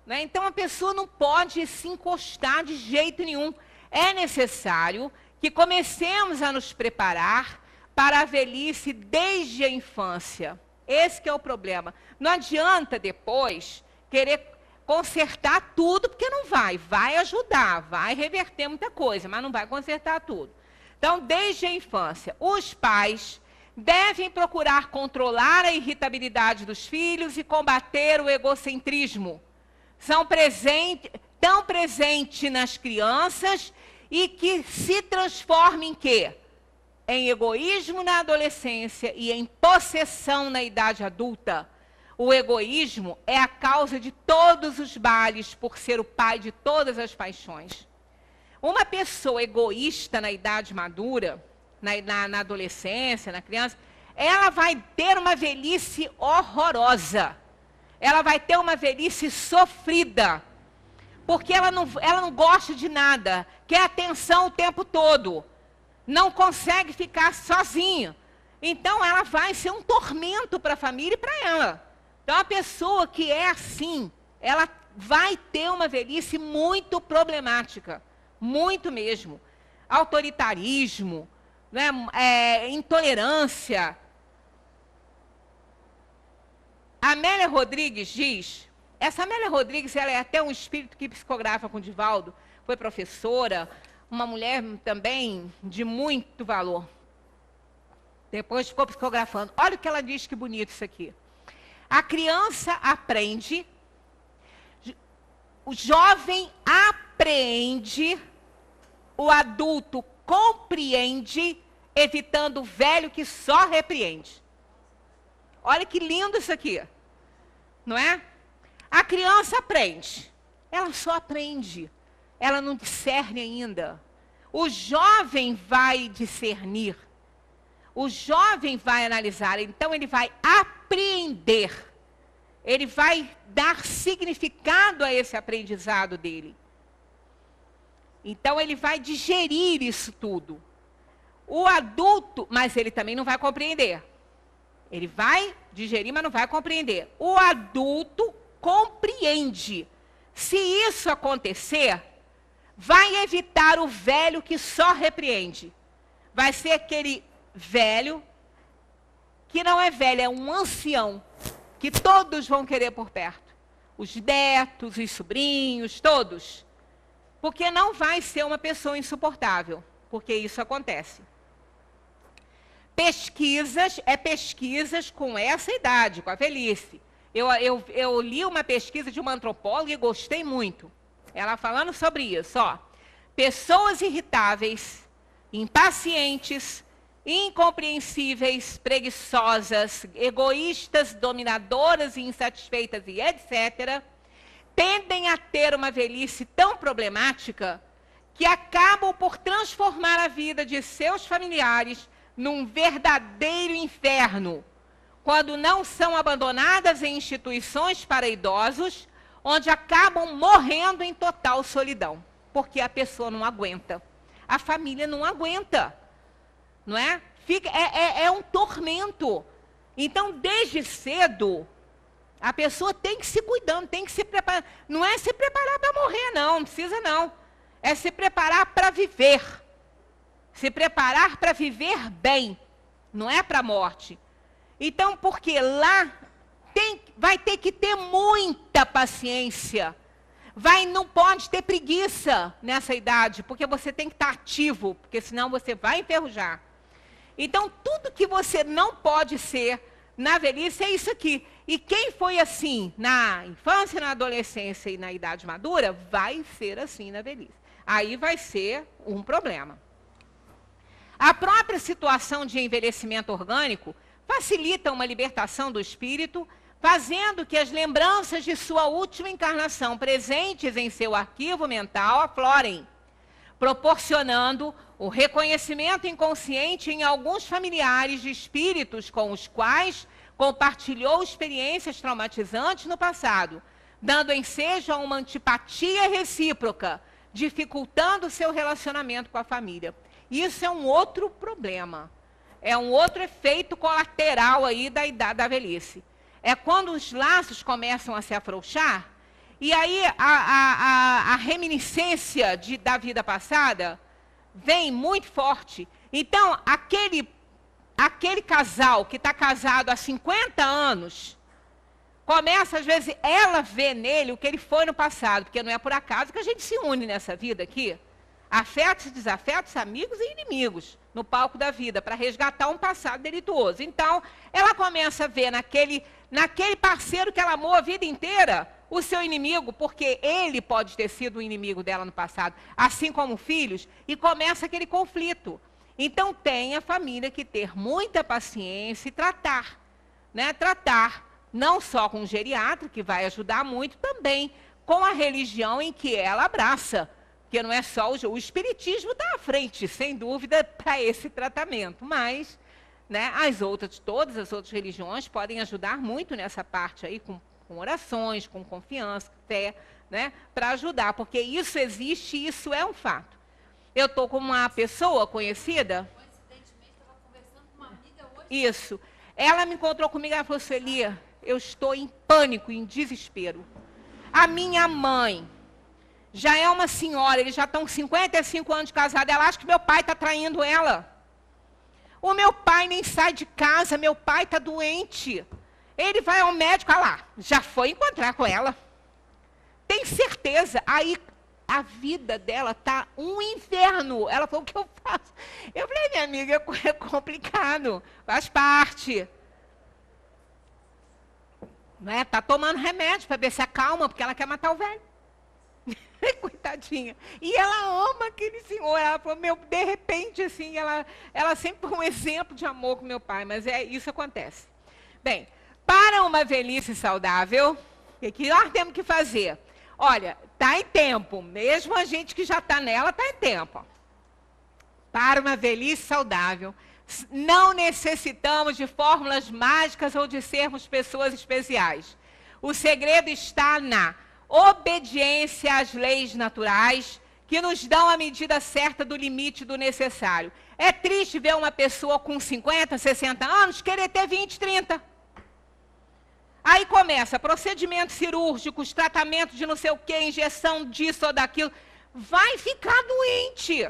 Né? Então, a pessoa não pode se encostar de jeito nenhum. É necessário que comecemos a nos preparar para a velhice desde a infância. Esse que é o problema. Não adianta depois querer consertar tudo, porque não vai. Vai ajudar, vai reverter muita coisa, mas não vai consertar tudo. Então, desde a infância, os pais devem procurar controlar a irritabilidade dos filhos e combater o egocentrismo. Tão presente nas crianças e que se transforma em quê? Em egoísmo na adolescência e em possessão na idade adulta. O egoísmo é a causa de todos os males, por ser o pai de todas as paixões. Uma pessoa egoísta na idade madura, na adolescência, na criança, ela vai ter uma velhice horrorosa. Ela vai ter uma velhice sofrida. Porque ela não gosta de nada, quer atenção o tempo todo. Não consegue ficar sozinha. Então, ela vai ser um tormento para a família e para ela. Então, a pessoa que é assim, ela vai ter uma velhice muito problemática. Muito mesmo. Autoritarismo, né? Intolerância. A Amélia Rodrigues diz... Essa Amélia Rodrigues, ela é até um espírito que psicografa com o Divaldo. Foi professora... uma mulher também de muito valor. Depois ficou psicografando. Olha o que ela diz, que bonito isso aqui. A criança aprende, o jovem apreende, o adulto compreende, evitando o velho que só repreende. Olha que lindo isso aqui, não é? A criança aprende, ela só aprende, ela não discerne ainda. O jovem vai discernir, o jovem vai analisar, então ele vai apreender. Ele vai dar significado a esse aprendizado dele. Então ele vai digerir isso tudo. O adulto, mas ele também não vai compreender. Ele vai digerir, mas não vai compreender. O adulto compreende. Se isso acontecer, vai evitar o velho que só repreende. Vai ser aquele velho que não é velho, é um ancião, que todos vão querer por perto. Os netos, os sobrinhos, todos. Porque não vai ser uma pessoa insuportável, porque isso acontece. Pesquisas com essa idade, com a velhice. Eu li uma pesquisa de uma antropóloga e gostei muito. Ela falando sobre isso, ó. Pessoas irritáveis, impacientes, incompreensíveis, preguiçosas, egoístas, dominadoras e insatisfeitas e etc., tendem a ter uma velhice tão problemática que acabam por transformar a vida de seus familiares num verdadeiro inferno, quando não são abandonadas em instituições para idosos, onde acabam morrendo em total solidão, porque a pessoa não aguenta, a família não aguenta. Não é? É um tormento. Então, desde cedo, a pessoa tem que se cuidando, tem que se preparar. Não é se preparar para morrer, não precisa não. É se preparar para viver. Se preparar para viver bem, não é para a morte. Então, porque lá vai ter que ter muita paciência. Não pode ter preguiça nessa idade, porque você tem que estar ativo, porque senão você vai enferrujar. Então, tudo que você não pode ser na velhice é isso aqui. E quem foi assim na infância, na adolescência e na idade madura, vai ser assim na velhice. Aí vai ser um problema. A própria situação de envelhecimento orgânico facilita uma libertação do espírito, fazendo que as lembranças de sua última encarnação presentes em seu arquivo mental aflorem, proporcionando o reconhecimento inconsciente em alguns familiares de espíritos com os quais compartilhou experiências traumatizantes no passado, dando ensejo a uma antipatia recíproca, dificultando seu relacionamento com a família. Isso é um outro problema, é um outro efeito colateral aí da idade da velhice. É quando os laços começam a se afrouxar, e aí a reminiscência da vida passada vem muito forte. Então, aquele casal que está casado há 50 anos, começa, às vezes, ela vê nele o que ele foi no passado, porque não é por acaso que a gente se une nessa vida aqui. Afetos e desafetos, amigos e inimigos, no palco da vida, para resgatar um passado delituoso. Então, ela começa a ver naquele parceiro que ela amou a vida inteira, o seu inimigo, porque ele pode ter sido o inimigo dela no passado, assim como filhos, e começa aquele conflito. Então, tem a família que ter muita paciência e tratar, né? Tratar não só com o geriatra, que vai ajudar muito, também com a religião em que ela abraça, porque não é só o espiritismo está à frente, sem dúvida, para esse tratamento, mas, né, todas as outras religiões podem ajudar muito nessa parte aí, com orações, com confiança, fé, né, para ajudar, porque isso existe e isso é um fato. Eu estou com uma pessoa conhecida. Coincidentemente, estava conversando com uma amiga hoje. Isso. Ela me encontrou comigo e falou: Sueli, eu estou em pânico, em desespero. A minha mãe já é uma senhora, eles já estão 55 anos de casada, ela acha que meu pai está traindo ela. O meu pai nem sai de casa, meu pai está doente. Ele vai ao médico, lá, já foi encontrar com ela. Tem certeza. Aí a vida dela tá um inferno. Ela falou, o que eu faço? Eu falei, minha amiga, é complicado, faz parte. Não é? Tá tomando remédio para ver se acalma, porque ela quer matar o velho. Coitadinha. E ela ama aquele senhor. Ela falou, de repente, assim, ela sempre foi um exemplo de amor com meu pai, mas isso acontece. Bem, para uma velhice saudável, o que nós temos que fazer? Olha, está em tempo, mesmo a gente que já está nela, está em tempo. Para uma velhice saudável, não necessitamos de fórmulas mágicas ou de sermos pessoas especiais. O segredo está na obediência às leis naturais, que nos dão a medida certa do limite do necessário. É triste ver uma pessoa com 50, 60 anos querer ter 20, 30. Aí começa procedimentos cirúrgicos, tratamento de não sei o quê, injeção disso ou daquilo. Vai ficar doente.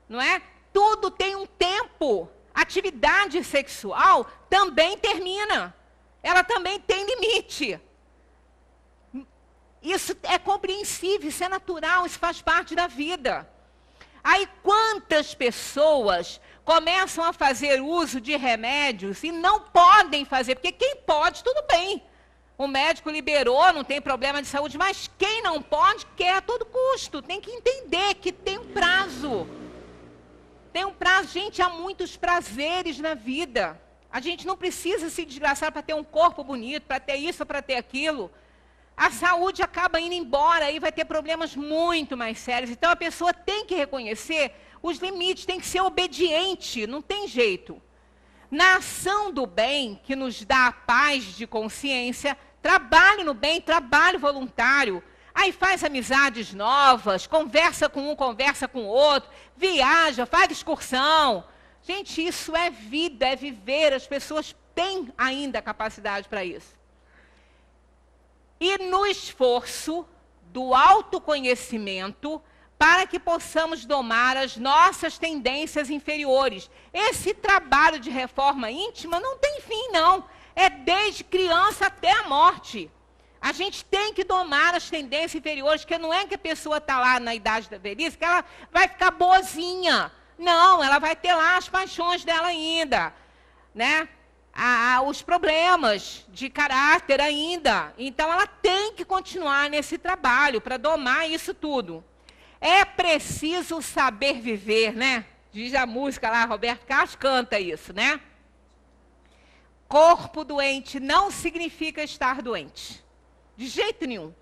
Não é? Tudo tem um tempo. Atividade sexual também termina. Ela também tem limite. Isso é compreensível, isso é natural, isso faz parte da vida. Aí quantas pessoas começam a fazer uso de remédios e não podem fazer, porque quem pode, tudo bem. O médico liberou, não tem problema de saúde, mas quem não pode, quer a todo custo. Tem que entender que tem um prazo. Tem um prazo, gente, há muitos prazeres na vida. A gente não precisa se desgraçar para ter um corpo bonito, para ter isso, para ter aquilo. A saúde acaba indo embora e vai ter problemas muito mais sérios. Então, a pessoa tem que reconhecer os limites, tem que ser obediente, não tem jeito. Na ação do bem, que nos dá a paz de consciência, trabalhe no bem, trabalho voluntário. Aí faz amizades novas, conversa com um, conversa com o outro, viaja, faz excursão. Gente, isso é vida, é viver. As pessoas têm ainda capacidade para isso. E no esforço do autoconhecimento, para que possamos domar as nossas tendências inferiores. Esse trabalho de reforma íntima não tem fim, não. É desde criança até a morte. A gente tem que domar as tendências inferiores, porque não é que a pessoa está lá na idade da velhice, que ela vai ficar boazinha. Não, ela vai ter lá as paixões dela ainda, né? Os problemas de caráter ainda. Então, ela tem que continuar nesse trabalho para domar isso tudo. É preciso saber viver, né? Diz a música lá, Roberto Carlos canta isso, né? Corpo doente não significa estar doente. De jeito nenhum.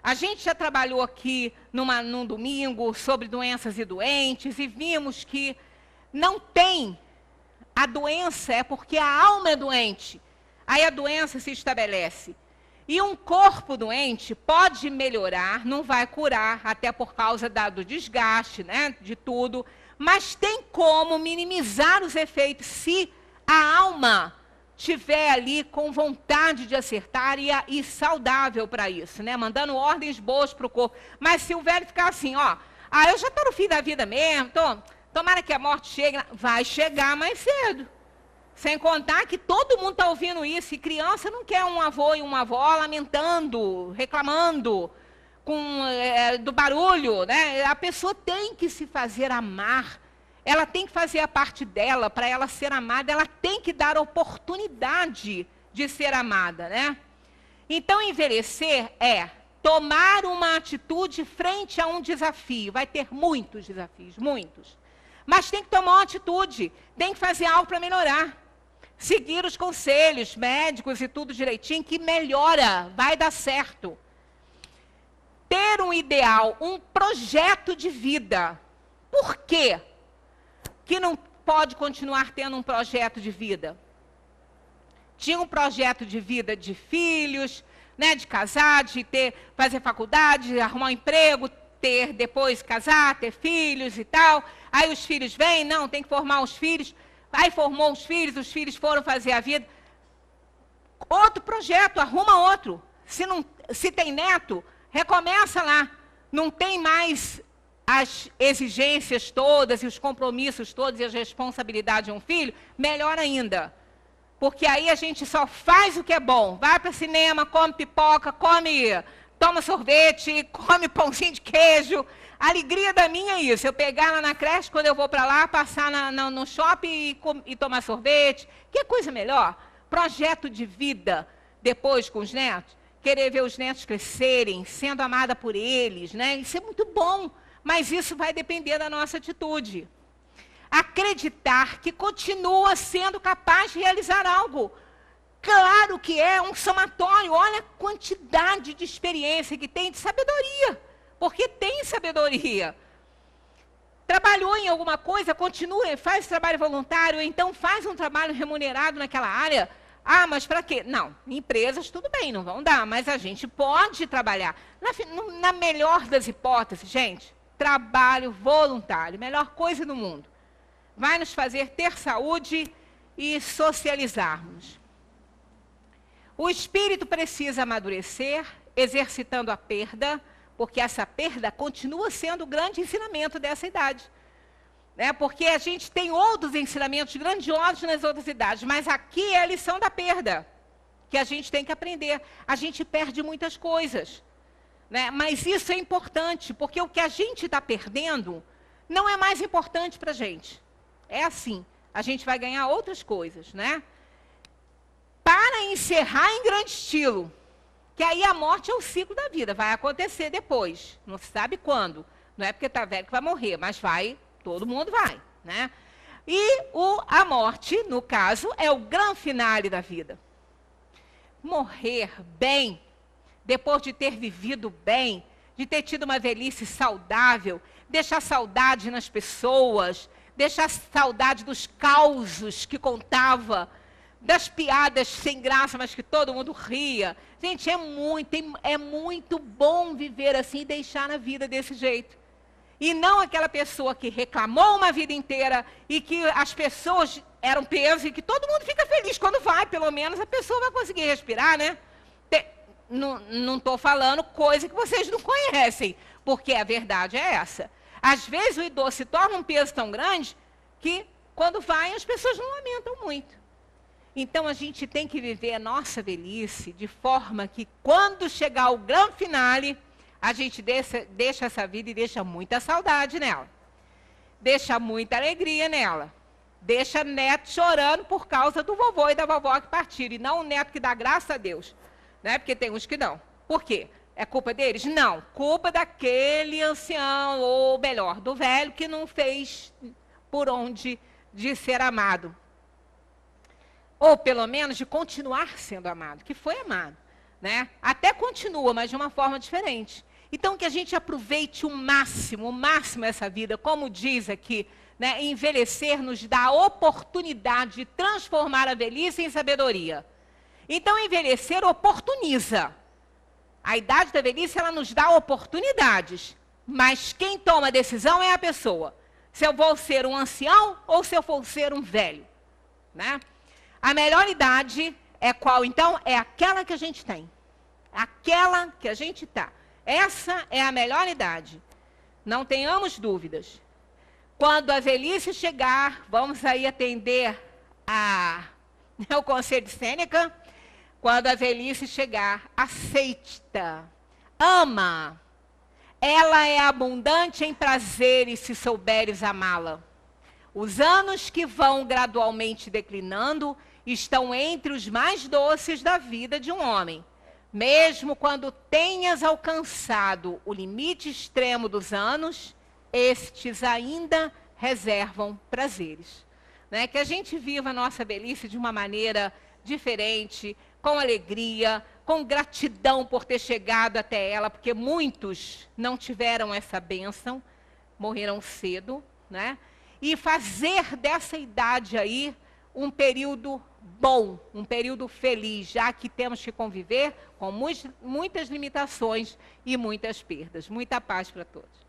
A gente já trabalhou aqui num domingo sobre doenças e doentes e vimos que não tem. A doença é porque a alma é doente. Aí a doença se estabelece. E um corpo doente pode melhorar, não vai curar, até por causa do desgaste, né, de tudo. Mas tem como minimizar os efeitos se a alma estiver ali com vontade de acertar e saudável para isso, né? Mandando ordens boas para o corpo. Mas se o velho ficar assim, ó, eu já estou no fim da vida mesmo, tomara que a morte chegue, vai chegar mais cedo. Sem contar que todo mundo está ouvindo isso, e criança não quer um avô e uma avó lamentando, reclamando do barulho, né? A pessoa tem que se fazer amar, ela tem que fazer a parte dela, para ela ser amada, ela tem que dar oportunidade de ser amada, né? Então, envelhecer é tomar uma atitude frente a um desafio. Vai ter muitos desafios, muitos. Mas tem que tomar uma atitude, tem que fazer algo para melhorar. Seguir os conselhos médicos e tudo direitinho, que melhora, vai dar certo. Ter um ideal, um projeto de vida. Por quê que não pode continuar tendo um projeto de vida? Tinha um projeto de vida de filhos, né, de casar, de fazer faculdade, arrumar um emprego, depois casar, ter filhos e tal. Aí os filhos vêm, não, tem que formar os filhos. Aí formou os filhos foram fazer a vida. Outro projeto, arruma outro. Se tem neto, recomeça lá. Não tem mais as exigências todas e os compromissos todos e as responsabilidades de um filho, melhor ainda. Porque aí a gente só faz o que é bom. Vai para o cinema, come pipoca, come toma sorvete, come pãozinho de queijo. A alegria da minha é isso, eu pegar ela na creche, quando eu vou para lá, passar no shopping e tomar sorvete. Que coisa melhor? Projeto de vida, depois com os netos. Querer ver os netos crescerem, sendo amada por eles, né? Isso é muito bom, mas isso vai depender da nossa atitude. Acreditar que continua sendo capaz de realizar algo. Claro que é um somatório, olha a quantidade de experiência que tem, de sabedoria, porque tem sabedoria. Trabalhou em alguma coisa, continua, faz trabalho voluntário, então faz um trabalho remunerado naquela área. Ah, mas para quê? Não, empresas tudo bem, não vão dar, mas a gente pode trabalhar. Na melhor das hipóteses, gente, trabalho voluntário, melhor coisa do mundo. Vai nos fazer ter saúde e socializarmos. O espírito precisa amadurecer, exercitando a perda, porque essa perda continua sendo o grande ensinamento dessa idade. Porque a gente tem outros ensinamentos grandiosos nas outras idades, mas aqui é a lição da perda, que a gente tem que aprender. A gente perde muitas coisas, mas isso é importante, porque o que a gente está perdendo não é mais importante para a gente. É assim, a gente vai ganhar outras coisas, Para encerrar em grande estilo, que aí a morte é o ciclo da vida, vai acontecer depois, não se sabe quando. Não é porque está velho que vai morrer, mas vai. Todo mundo vai, E a morte, no caso, é o grande finale da vida. Morrer bem, depois de ter vivido bem, de ter tido uma velhice saudável, deixar saudade nas pessoas, deixar saudade dos causos que contava, das piadas sem graça, mas que todo mundo ria. Gente, é muito bom viver assim e deixar na vida desse jeito. E não aquela pessoa que reclamou uma vida inteira e que as pessoas eram peso e que todo mundo fica feliz quando vai, pelo menos a pessoa vai conseguir respirar, Não estou falando coisa que vocês não conhecem, porque a verdade é essa. Às vezes o idoso se torna um peso tão grande que quando vai as pessoas não lamentam muito. Então a gente tem que viver a nossa velhice de forma que quando chegar o grande finale, a gente deixa essa vida e deixa muita saudade nela. Deixa muita alegria nela. Deixa neto chorando por causa do vovô e da vovó que partiram. E não o neto que dá graça a Deus. Porque tem uns que não. Por quê? É culpa deles? Não. Culpa daquele ancião, ou melhor, do velho que não fez por onde de ser amado. Ou pelo menos de continuar sendo amado, que foi amado. Até continua, mas de uma forma diferente. Então, que a gente aproveite o máximo essa vida, como diz aqui, envelhecer nos dá a oportunidade de transformar a velhice em sabedoria. Então, envelhecer oportuniza. A idade da velhice, ela nos dá oportunidades, mas quem toma a decisão é a pessoa. Se eu vou ser um ancião ou se eu vou ser um velho. A melhor idade é qual, então? É aquela que a gente tem. Aquela que a gente está. Essa é a melhor idade. Não tenhamos dúvidas. Quando a velhice chegar, vamos aí atender ao conselho de Sêneca. Quando a velhice chegar, aceita, ama. Ela é abundante em prazeres se souberes amá-la. Os anos que vão gradualmente declinando estão entre os mais doces da vida de um homem. Mesmo quando tenhas alcançado o limite extremo dos anos, estes ainda reservam prazeres. Que a gente viva a nossa velhice de uma maneira diferente, com alegria, com gratidão por ter chegado até ela, porque muitos não tiveram essa bênção, morreram cedo, E fazer dessa idade aí um período bom, um período feliz, já que temos que conviver com muitas limitações e muitas perdas. Muita paz para todos.